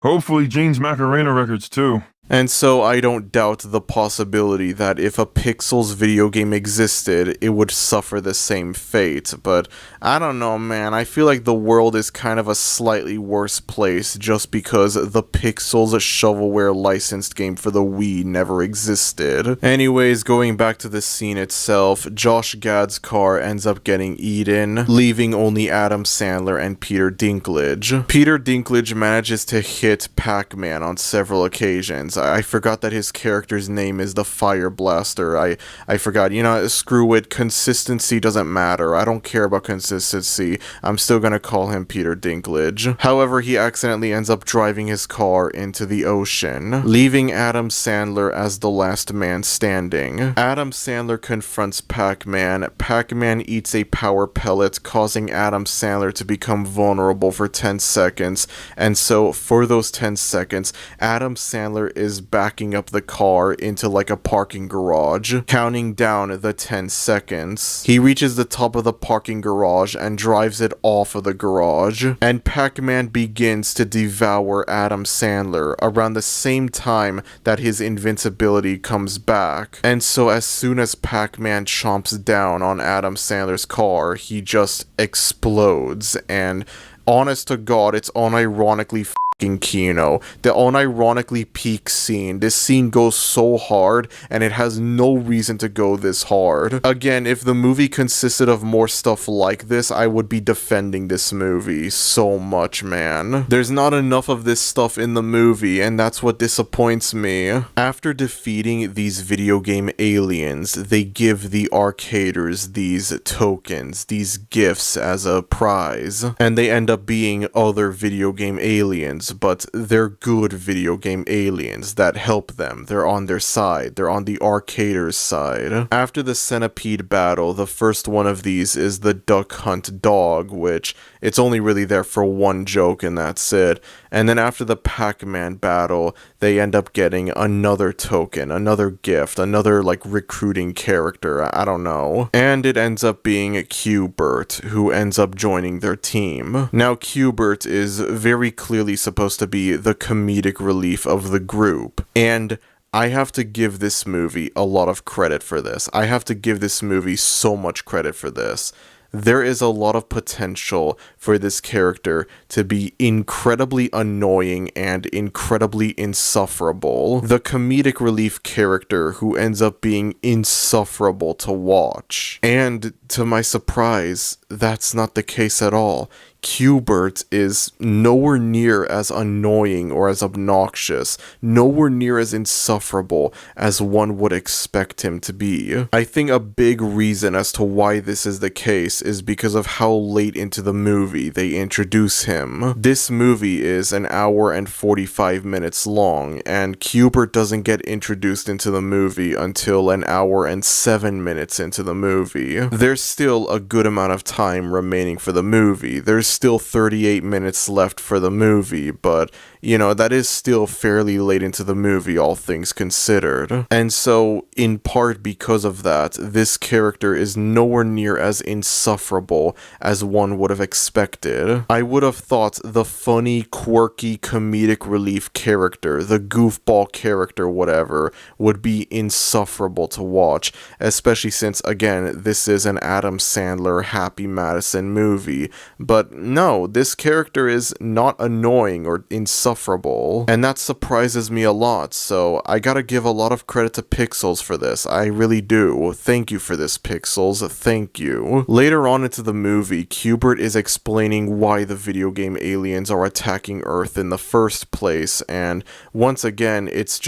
Hopefully Gene's Macarena records too. And so I don't doubt the possibility that if a Pixels video game existed, it would suffer the same fate, but I don't know, man. I feel like the world is kind of a slightly worse place just because the Pixels shovelware licensed game for the Wii never existed. Anyways, going back to the scene itself, Josh Gad's car ends up getting eaten, leaving only Adam Sandler and Peter Dinklage. Peter Dinklage manages to hit Pac-Man on several occasions, Aliens. I forgot that his character's name is the Fire Blaster. I forgot. You know, screw it. Consistency doesn't matter. I don't care about consistency. I'm still gonna call him Peter Dinklage. However, he accidentally ends up driving his car into the ocean, leaving Adam Sandler as the last man standing. Adam Sandler confronts Pac-Man. Pac-Man eats a power pellet, causing Adam Sandler to become vulnerable for 10 seconds. And so, for those 10 seconds, Adam Sandler is backing up the car into like a parking garage, counting down the 10 seconds. He reaches the top of the parking garage and drives it off of the garage, and Pac-Man begins to devour Adam Sandler around the same time that his invincibility comes back. And so as soon as Pac-Man chomps down on Adam Sandler's car, he just explodes, and honest to God, it's unironically Kino. The unironically peak scene. This scene goes so hard, and it has no reason to go this hard. Again, if the movie consisted of more stuff like this, I would be defending this movie so much, man. There's not enough of this stuff in the movie, and that's what disappoints me. After defeating these video game aliens, they give the arcaders these tokens, these gifts as a prize, and they end up being other video game aliens, but they're good video game aliens that help them. They're on their side. They're on the arcaders' side. After the Centipede battle, the first one of these is the Duck Hunt dog, which it's only really there for one joke and that's it. And then after the Pac-Man battle, they end up getting another token, another gift, another like recruiting character, I don't know. And it ends up being Cubert, who ends up joining their team. Now Cubert is very clearly supposed to be the comedic relief of the group, and I have to give this movie a lot of credit for this. I have to give this movie so much credit for this. There is a lot of potential for this character to be incredibly annoying and incredibly insufferable. The comedic relief character who ends up being insufferable to watch. And to my surprise, that's not the case at all. Cubert is nowhere near as annoying or as obnoxious, nowhere near as insufferable as one would expect him to be. I think a big reason as to why this is the case is because of how late into the movie they introduce him. This movie is an hour and 45 minutes long, and Cubert doesn't get introduced into the movie until an hour and 7 minutes into the movie. There's still a good amount of time remaining for the movie. There's still 38 minutes left for the movie, but you know, that is still fairly late into the movie, all things considered. And so, in part because of that, this character is nowhere near as insufferable as one would have expected. I would have thought the funny, quirky, comedic relief character, the goofball character, whatever, would be insufferable to watch, especially since, again, this is an Adam Sandler, Happy Madison movie. But no, this character is not annoying or insufferable, and that surprises me a lot, so I gotta give a lot of credit to Pixels for this. I really do. Thank you for this, Pixels. Thank you. Later on into the movie, Cubert is explaining why the video game aliens are attacking Earth in the first place, and once again, it's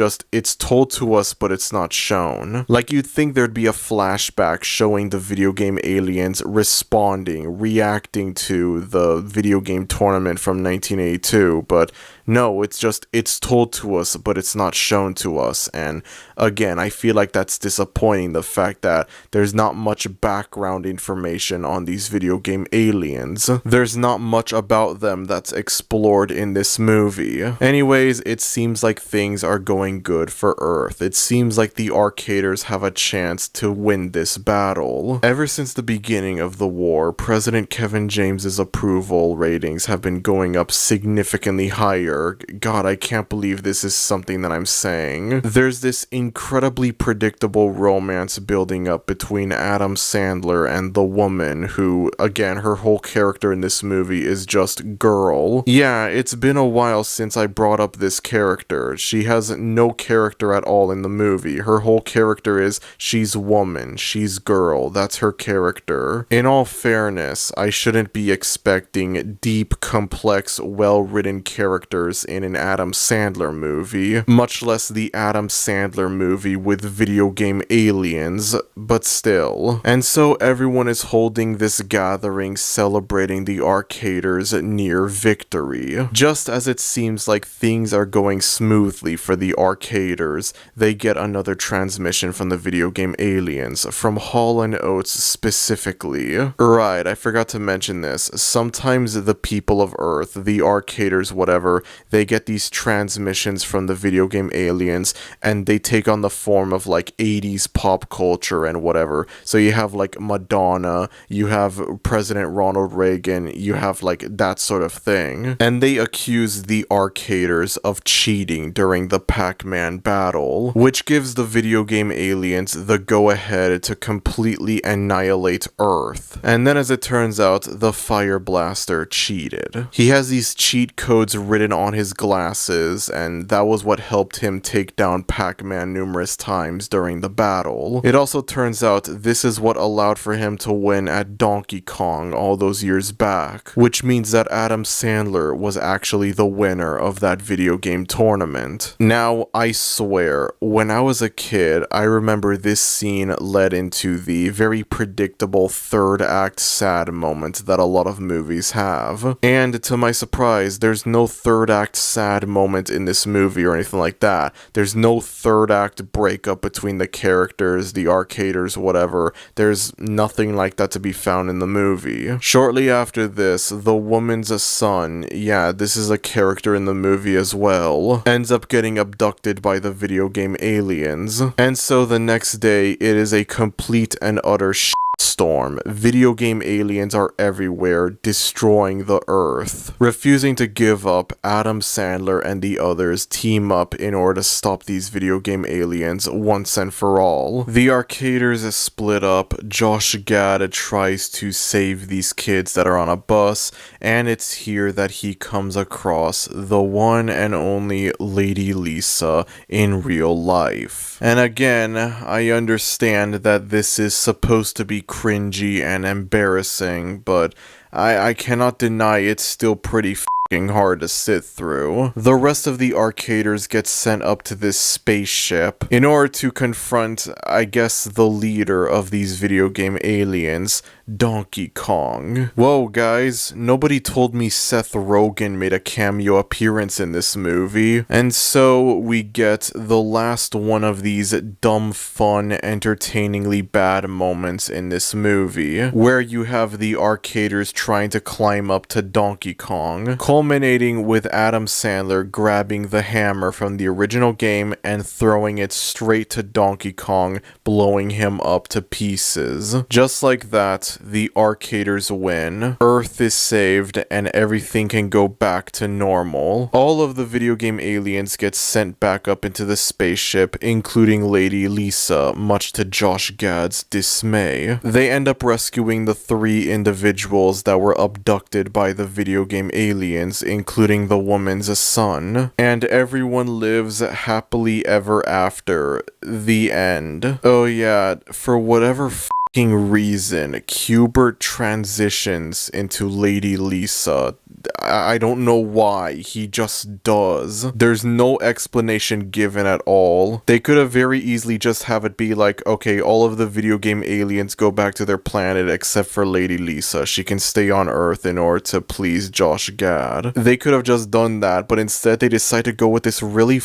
told to us, but it's not shown. Like, you'd think there'd be a flashback showing the video game aliens responding, reacting to the video game tournament from 1982, but no, it's told to us, but it's not shown to us. And again, I feel like that's disappointing, the fact that there's not much background information on these video game aliens. There's not much about them that's explored in this movie. Anyways, it seems like things are going good for Earth. It seems like the arcaders have a chance to win this battle. Ever since the beginning of the war, President Kevin James's approval ratings have been going up significantly higher. God, I can't believe this is something that I'm saying. There's this incredibly predictable romance building up between Adam Sandler and the woman who, again, her whole character in this movie is just girl. Yeah, it's been a while since I brought up this character. She has no character at all in the movie. Her whole character is she's woman, she's girl. That's her character. In all fairness, I shouldn't be expecting deep, complex, well-written characters characters in an Adam Sandler movie, much less the Adam Sandler movie with video game aliens, but still. And so everyone is holding this gathering celebrating the arcaders' near victory. Just as it seems like things are going smoothly for the arcaders, they get another transmission from the video game aliens, from Hall & Oates specifically. Right, I forgot to mention this. Sometimes the people of Earth, the arcaders, whatever, they get these transmissions from the video game aliens, and they take on the form of like 80s pop culture and whatever. So you have like Madonna, you have President Ronald Reagan, you have like that sort of thing. And they accuse the arcaders of cheating during the Pac-Man battle, which gives the video game aliens the go-ahead to completely annihilate Earth. And then as it turns out, the Fire Blaster cheated. He has these cheat codes written on his glasses, and that was what helped him take down Pac-Man numerous times during the battle. It also turns out this is what allowed for him to win at Donkey Kong all those years back, which means that Adam Sandler was actually the winner of that video game tournament. Now, I swear, when I was a kid, I remember this scene led into the very predictable third act sad moment that a lot of movies have. And to my surprise, there's no third act sad moment in this movie or anything like that. There's no third act breakup between the characters, the arcaders, whatever. There's nothing like that to be found in the movie. Shortly after this, the woman's son, yeah, this is a character in the movie as well, ends up getting abducted by the video game aliens. And so the next day, it is a complete and utter storm. Video game aliens are everywhere, destroying the Earth. Refusing to give up, Adam Sandler and the others team up in order to stop these video game aliens once and for all. The arcaders split up, Josh Gad tries to save these kids that are on a bus, and it's here that he comes across the one and only Lady Lisa in real life. And again, I understand that this is supposed to be cringy and embarrassing, but I cannot deny it's still pretty hard to sit through. The rest of the arcaders get sent up to this spaceship in order to confront, I guess, the leader of these video game aliens, Donkey Kong. Whoa, guys, nobody told me Seth Rogen made a cameo appearance in this movie. And so we get the last one of these dumb, fun, entertainingly bad moments in this movie, where you have the arcaders trying to climb up to Donkey Kong, culminating with Adam Sandler grabbing the hammer from the original game and throwing it straight to Donkey Kong, blowing him up to pieces. Just like that, the arcaders win, Earth is saved, and everything can go back to normal. All of the video game aliens get sent back up into the spaceship, including Lady Lisa, much to Josh Gad's dismay. They end up rescuing the 3 individuals that were abducted by the video game aliens, including the woman's son, and everyone lives happily ever after. The end. Oh yeah, for whatever reason, Cubert transitions into Lady Lisa. I don't know why, he just does. There's no explanation given at all. They could have very easily just have it be like, okay, all of the video game aliens go back to their planet except for Lady Lisa. She can stay on Earth in order to please Josh Gad. They could have just done that, but instead they decide to go with this really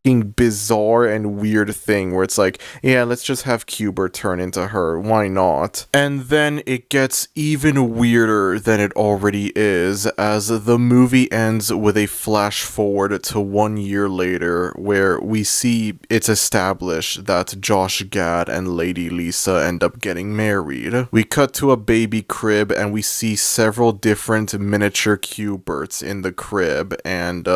bizarre and weird thing where it's like, yeah, let's just have Cubert turn into her, why not? And then it gets even weirder than it already is, as the movie ends with a flash forward to 1 year later, where we see it's established that Josh Gad and Lady Lisa end up getting married. We cut to a baby crib and we see several different miniature Cuberts in the crib, and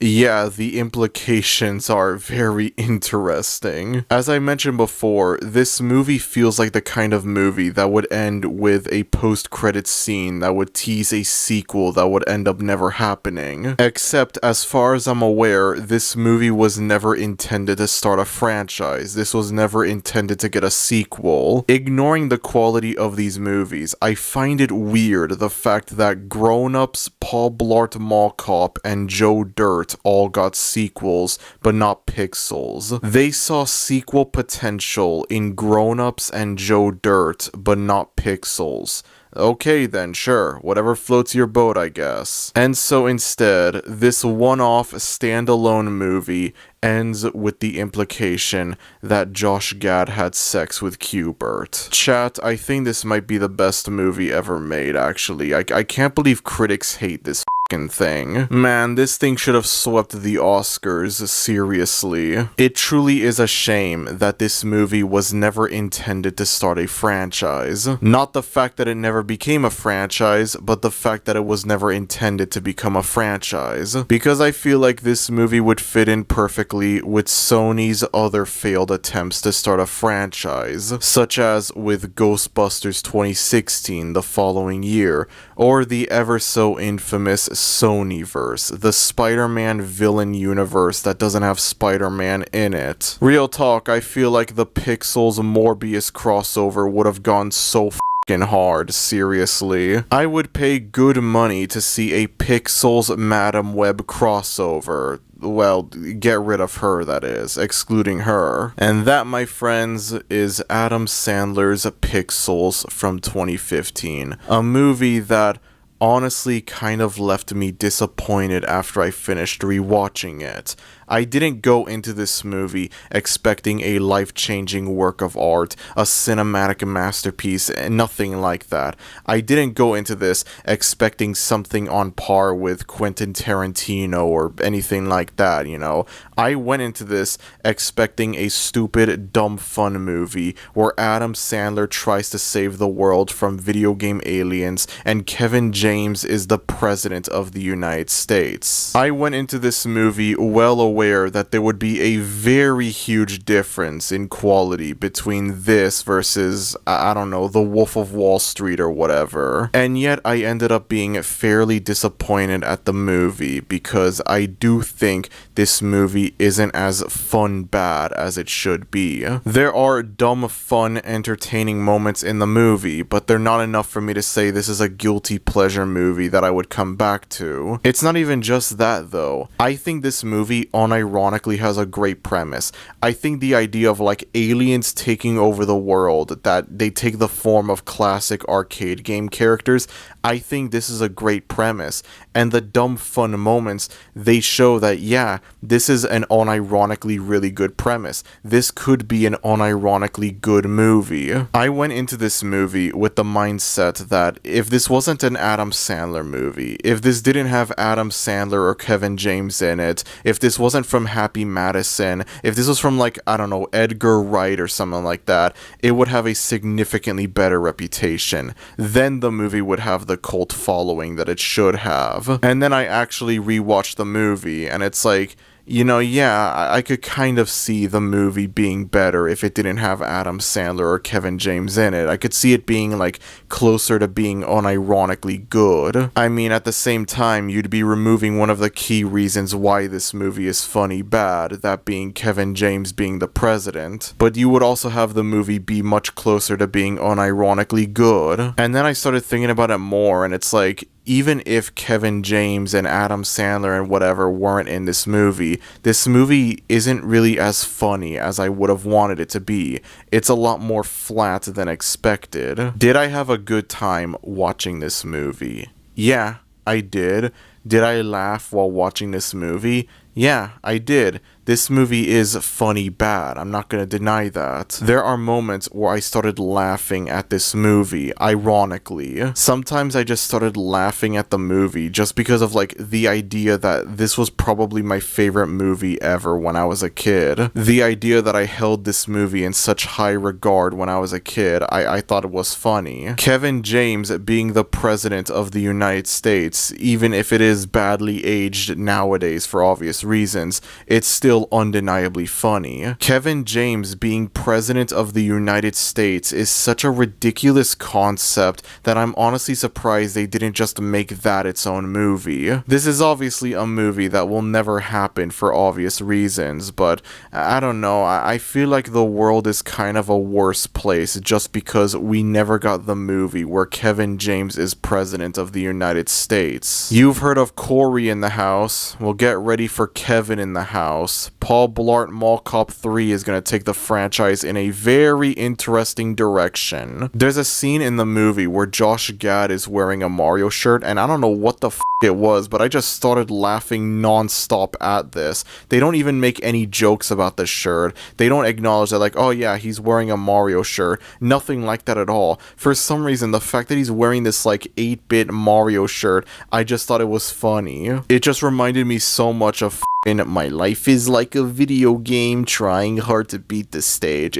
Yeah, the implications are very interesting. As I mentioned before, this movie feels like the kind of movie that would end with a post-credits scene that would tease a sequel that would end up never happening. Except, as far as I'm aware, this movie was never intended to start a franchise. This was never intended to get a sequel. Ignoring the quality of these movies, I find it weird the fact that Grown Ups, Paul Blart Mall Cop, and Joe Dirt all got sequels, but not Pixels. They saw sequel potential in Grown Ups and Joe Dirt, but not Pixels. Okay then, sure, whatever floats your boat, I guess. And so instead, this one-off standalone movie ends with the implication that Josh Gad had sex with Cubert. Chat, I think this might be the best movie ever made, actually. I can't believe critics hate this thing. Man, this thing should have swept the Oscars, seriously. It truly is a shame that this movie was never intended to start a franchise. Not the fact that it never became a franchise, but the fact that it was never intended to become a franchise. Because I feel like this movie would fit in perfectly with Sony's other failed attempts to start a franchise, such as with Ghostbusters 2016 the following year, or the ever so infamous Sonyverse, the Spider-Man villain universe that doesn't have Spider-Man in it. Real talk, I feel like the Pixels Morbius crossover would have gone so hard, seriously. I would pay good money to see a Pixels Madam Web crossover. Well, get rid of her, that is, excluding her. And that, my friends, is Adam Sandler's Pixels from 2015. A movie that honestly kind of left me disappointed after I finished rewatching it. I didn't go into this movie expecting a life-changing work of art, a cinematic masterpiece, and nothing like that. I didn't go into this expecting something on par with Quentin Tarantino or anything like that, you know. I went into this expecting a stupid, dumb fun movie where Adam Sandler tries to save the world from video game aliens and Kevin James is the president of the United States. I went into this movie well aware that there would be a very huge difference in quality between this versus, I don't know, The Wolf of Wall Street or whatever. And yet I ended up being fairly disappointed at the movie because I do think this movie isn't as fun bad as it should be. There are dumb, fun, entertaining moments in the movie, but they're not enough for me to say this is a guilty pleasure movie that I would come back to. It's not even just that though. I think this movie unironically has a great premise. I think the idea of like aliens taking over the world, that they take the form of classic arcade game characters, I think this is a great premise. And the dumb fun moments, they show that yeah, this is an unironically really good premise. This could be an unironically good movie. I went into this movie with the mindset that if this wasn't an Adam Sandler movie, if this didn't have Adam Sandler or Kevin James in it, if this wasn't from Happy Madison, if this was from like, I don't know, Edgar Wright or something like that, it would have a significantly better reputation. Then the movie would have the cult following that it should have. And then I actually rewatched the movie and it's like, you know, yeah, I could kind of see the movie being better if it didn't have Adam Sandler or Kevin James in it. I could see it being, like, closer to being unironically good. I mean, at the same time, you'd be removing one of the key reasons why this movie is funny bad, that being Kevin James being the president. But you would also have the movie be much closer to being unironically good. And then I started thinking about it more, and it's like, even if Kevin James and Adam Sandler and whatever weren't in this movie isn't really as funny as I would have wanted it to be. It's a lot more flat than expected. Did I have a good time watching this movie? Yeah, I did. Did I laugh while watching this movie? Yeah, I did. This movie is funny bad. I'm not gonna deny that. There are moments where I started laughing at this movie, ironically. Sometimes I just started laughing at the movie just because of like the idea that this was probably my favorite movie ever when I was a kid. The idea that I held this movie in such high regard when I was a kid, I thought it was funny. Kevin James being the president of the United States, even if it is badly aged nowadays for obvious reasons, it's still undeniably funny. Kevin James being president of the United States is such a ridiculous concept that I'm honestly surprised they didn't just make that its own movie. This is obviously a movie that will never happen for obvious reasons, but I don't know, I feel like the world is kind of a worse place just because we never got the movie where Kevin James is president of the United States. You've heard of Corey in the house, well get ready for Kevin in the house. Paul Blart Mall Cop 3 is going to take the franchise in a very interesting direction. There's a scene in the movie where Josh Gad is wearing a Mario shirt, and I don't know what the it was, but I just started laughing non-stop at this. They don't even make any jokes about the shirt. They don't acknowledge that, like, oh yeah, he's wearing a Mario shirt. Nothing like that at all. For some reason, the fact that he's wearing this, like, 8-bit Mario shirt, I just thought it was funny. It just reminded me so much of my life is like a video game trying hard to beat the stage.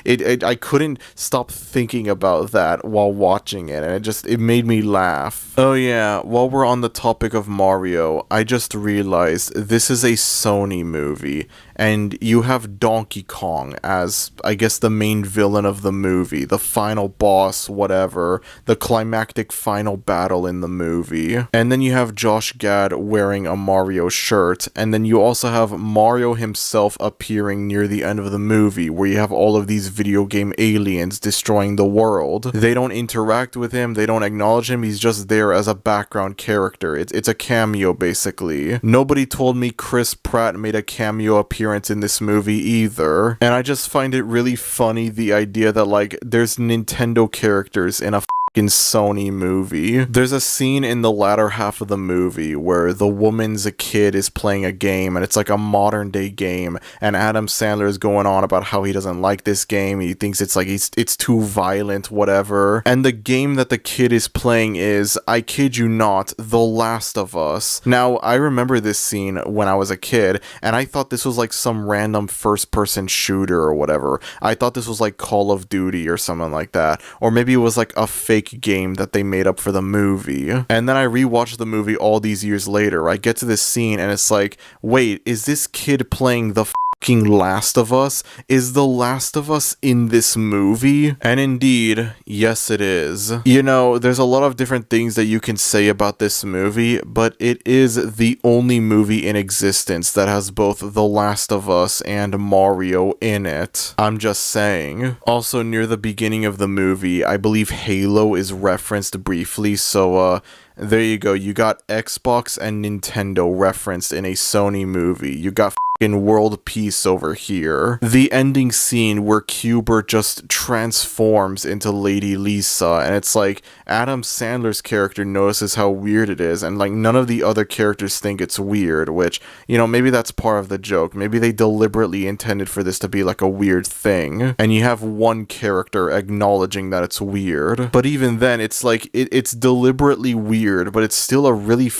I couldn't stop thinking about that while watching it, and it made me laugh. Oh yeah, while we're on the topic of Mario, I just realized this is a Sony movie, and you have Donkey Kong as, I guess, the main villain of the movie, the final boss, whatever, the climactic final battle in the movie. And then you have Josh Gad wearing a Mario shirt, and then you also have Mario himself appearing near the end of the movie, where you have all of these video game aliens destroying the world. They don't interact with him, they don't acknowledge him, he's just there as a background character. It's a cameo, basically. Nobody told me Chris Pratt made a cameo appearance in this movie either, and I just find it really funny, the idea that, like, there's Nintendo characters in a in Sony movie. There's a scene in the latter half of the movie where the woman's a kid is playing a game, and it's like a modern day game, and Adam Sandler is going on about how he doesn't like this game. He thinks it's like it's too violent, whatever. And the game that the kid is playing is, I kid you not, The Last of Us. Now, I remember this scene when I was a kid, and I thought this was like some random first-person shooter or whatever. I thought this was like Call of Duty or something like that. Or maybe it was like a fake game that they made up for the movie. And then I rewatched the movie all these years later. I get to this scene and it's like, wait, is this kid playing the fucking Last of Us? Is The Last of Us in this movie? And indeed, yes it is. You know, there's a lot of different things that you can say about this movie, but it is the only movie in existence that has both The Last of Us and Mario in it. I'm just saying. Also, near the beginning of the movie, I believe Halo is referenced briefly, so there you go. You got Xbox and Nintendo referenced in a Sony movie. You got in world peace over here. The ending scene where Cubert just transforms into Lady Lisa, and it's like Adam Sandler's character notices how weird it is, and like none of the other characters think it's weird, which, you know, maybe that's part of the joke. Maybe they deliberately intended for this to be like a weird thing, and you have one character acknowledging that it's weird. But even then, it's like it's deliberately weird, but it's still a really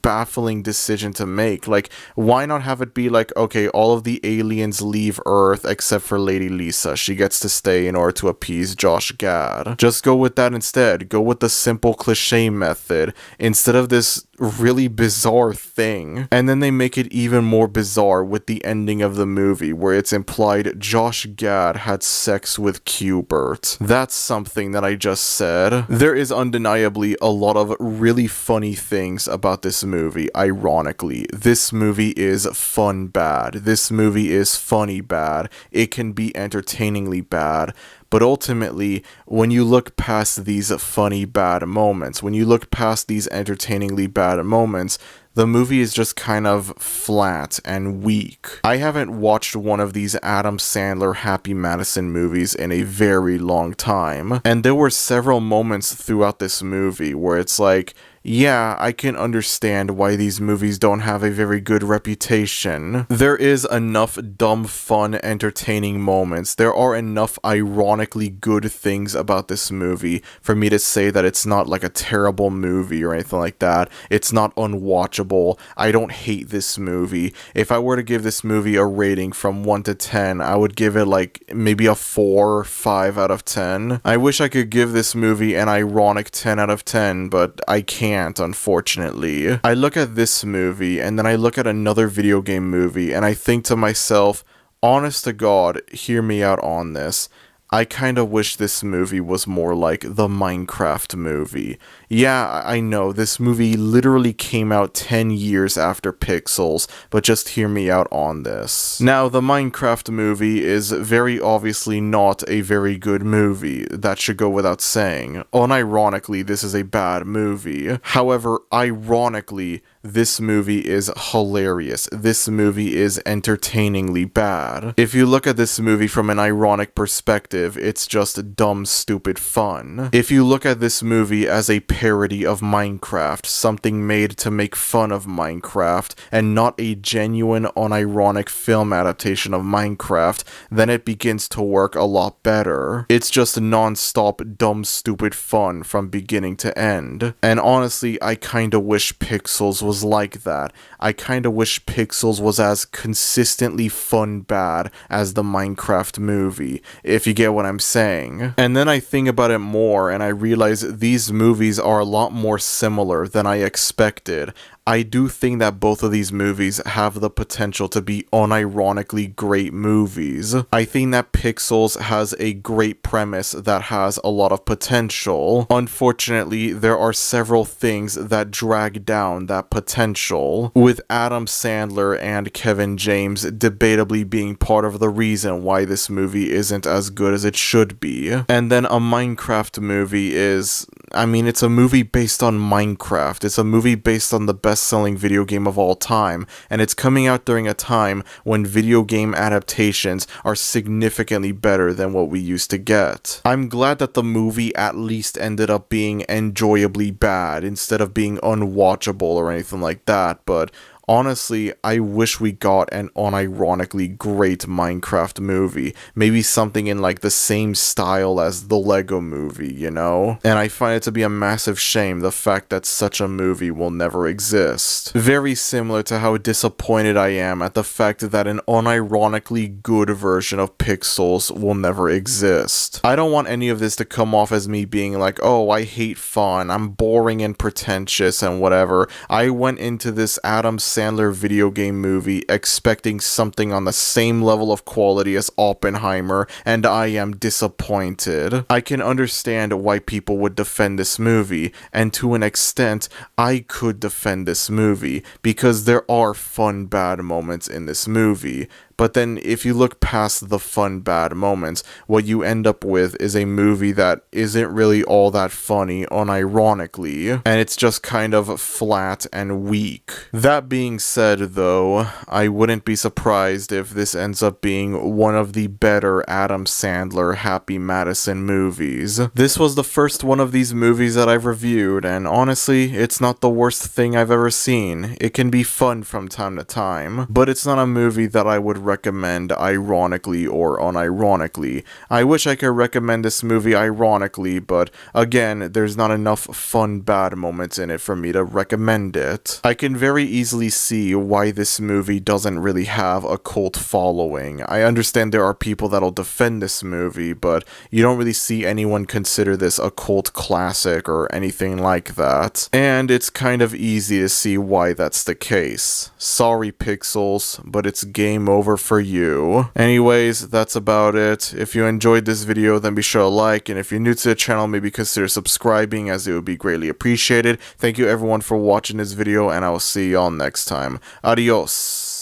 baffling decision to make. Like, why not have it be like, okay, all of the aliens leave Earth except for Lady Lisa. She gets to stay in order to appease Josh Gad. Just go with that instead. Go with the simple cliche method instead of this really bizarre thing. And then they make it even more bizarre with the ending of the movie where it's implied Josh Gad had sex with Cubert. That's something that I just said. There is undeniably a lot of really funny things about this movie. Ironically, this movie is fun bad. This movie is funny bad. It can be entertainingly bad. But ultimately, when you look past these funny bad moments, when you look past these entertainingly bad moments, the movie is just kind of flat and weak. I haven't watched one of these Adam Sandler Happy Madison movies in a very long time, and there were several moments throughout this movie where it's like, yeah, I can understand why these movies don't have a very good reputation. There is enough dumb, fun, entertaining moments. There are enough ironically good things about this movie for me to say that it's not like a terrible movie or anything like that. It's not unwatchable. I don't hate this movie. If I were to give this movie a rating from 1 to 10, I would give it like maybe a 4 or 5 out of 10. I wish I could give this movie an ironic 10 out of 10, but I can't, unfortunately. I look at this movie and then I look at another video game movie and I think to myself, honest to God, hear me out on this. I kinda wish this movie was more like the Minecraft movie. Yeah, I know, this movie literally came out 10 years after Pixels, but just hear me out on this. Now, the Minecraft movie is very obviously not a very good movie. That should go without saying. Unironically, this is a bad movie. However, ironically, this movie is hilarious. This movie is entertainingly bad. If you look at this movie from an ironic perspective, it's just dumb, stupid fun. If you look at this movie as a parody of Minecraft, something made to make fun of Minecraft, and not a genuine, unironic film adaptation of Minecraft, then it begins to work a lot better. It's just non-stop, dumb, stupid fun from beginning to end. And honestly, I kinda wish Pixels was like that. I kinda wish Pixels was as consistently fun bad as the Minecraft movie, if you get what I'm saying. And then I think about it more and I realize these movies are a lot more similar than I expected. I do think that both of these movies have the potential to be unironically great movies. I think that Pixels has a great premise that has a lot of potential. Unfortunately, there are several things that drag down that potential, with Adam Sandler and Kevin James debatably being part of the reason why this movie isn't as good as it should be. And then a Minecraft movie is... it's a movie based on Minecraft. It's a movie based on the best-selling video game of all time, and it's coming out during a time when video game adaptations are significantly better than what we used to get. I'm glad that the movie at least ended up being enjoyably bad instead of being unwatchable or anything like that, but honestly, I wish we got an unironically great Minecraft movie. Maybe something in like the same style as the Lego movie, you know? And I find it to be a massive shame the fact that such a movie will never exist. Very similar to how disappointed I am at the fact that an unironically good version of Pixels will never exist. I don't want any of this to come off as me being like, oh, I hate fun, I'm boring and pretentious and whatever. I went into this Adam Sandler video game movie expecting something on the same level of quality as Oppenheimer, and I am disappointed. I can understand why people would defend this movie, and to an extent, I could defend this movie, because there are fun bad moments in this movie. But then if you look past the fun bad moments, what you end up with is a movie that isn't really all that funny unironically, and it's just kind of flat and weak. That being said though, I wouldn't be surprised if this ends up being one of the better Adam Sandler Happy Madison movies. This was the first one of these movies that I've reviewed, and honestly, it's not the worst thing I've ever seen. It can be fun from time to time, but it's not a movie that I would recommend ironically or unironically. I wish I could recommend this movie ironically, but again, there's not enough fun bad moments in it for me to recommend it. I can very easily see why this movie doesn't really have a cult following. I understand there are people that'll defend this movie, but you don't really see anyone consider this a cult classic or anything like that. And it's kind of easy to see why that's the case. Sorry, Pixels, but it's game over for you. Anyways, that's about it. If you enjoyed this video, then be sure to like, and if you're new to the channel, maybe consider subscribing, as it would be greatly appreciated. Thank you everyone for watching this video, and I will see y'all next time. Adios.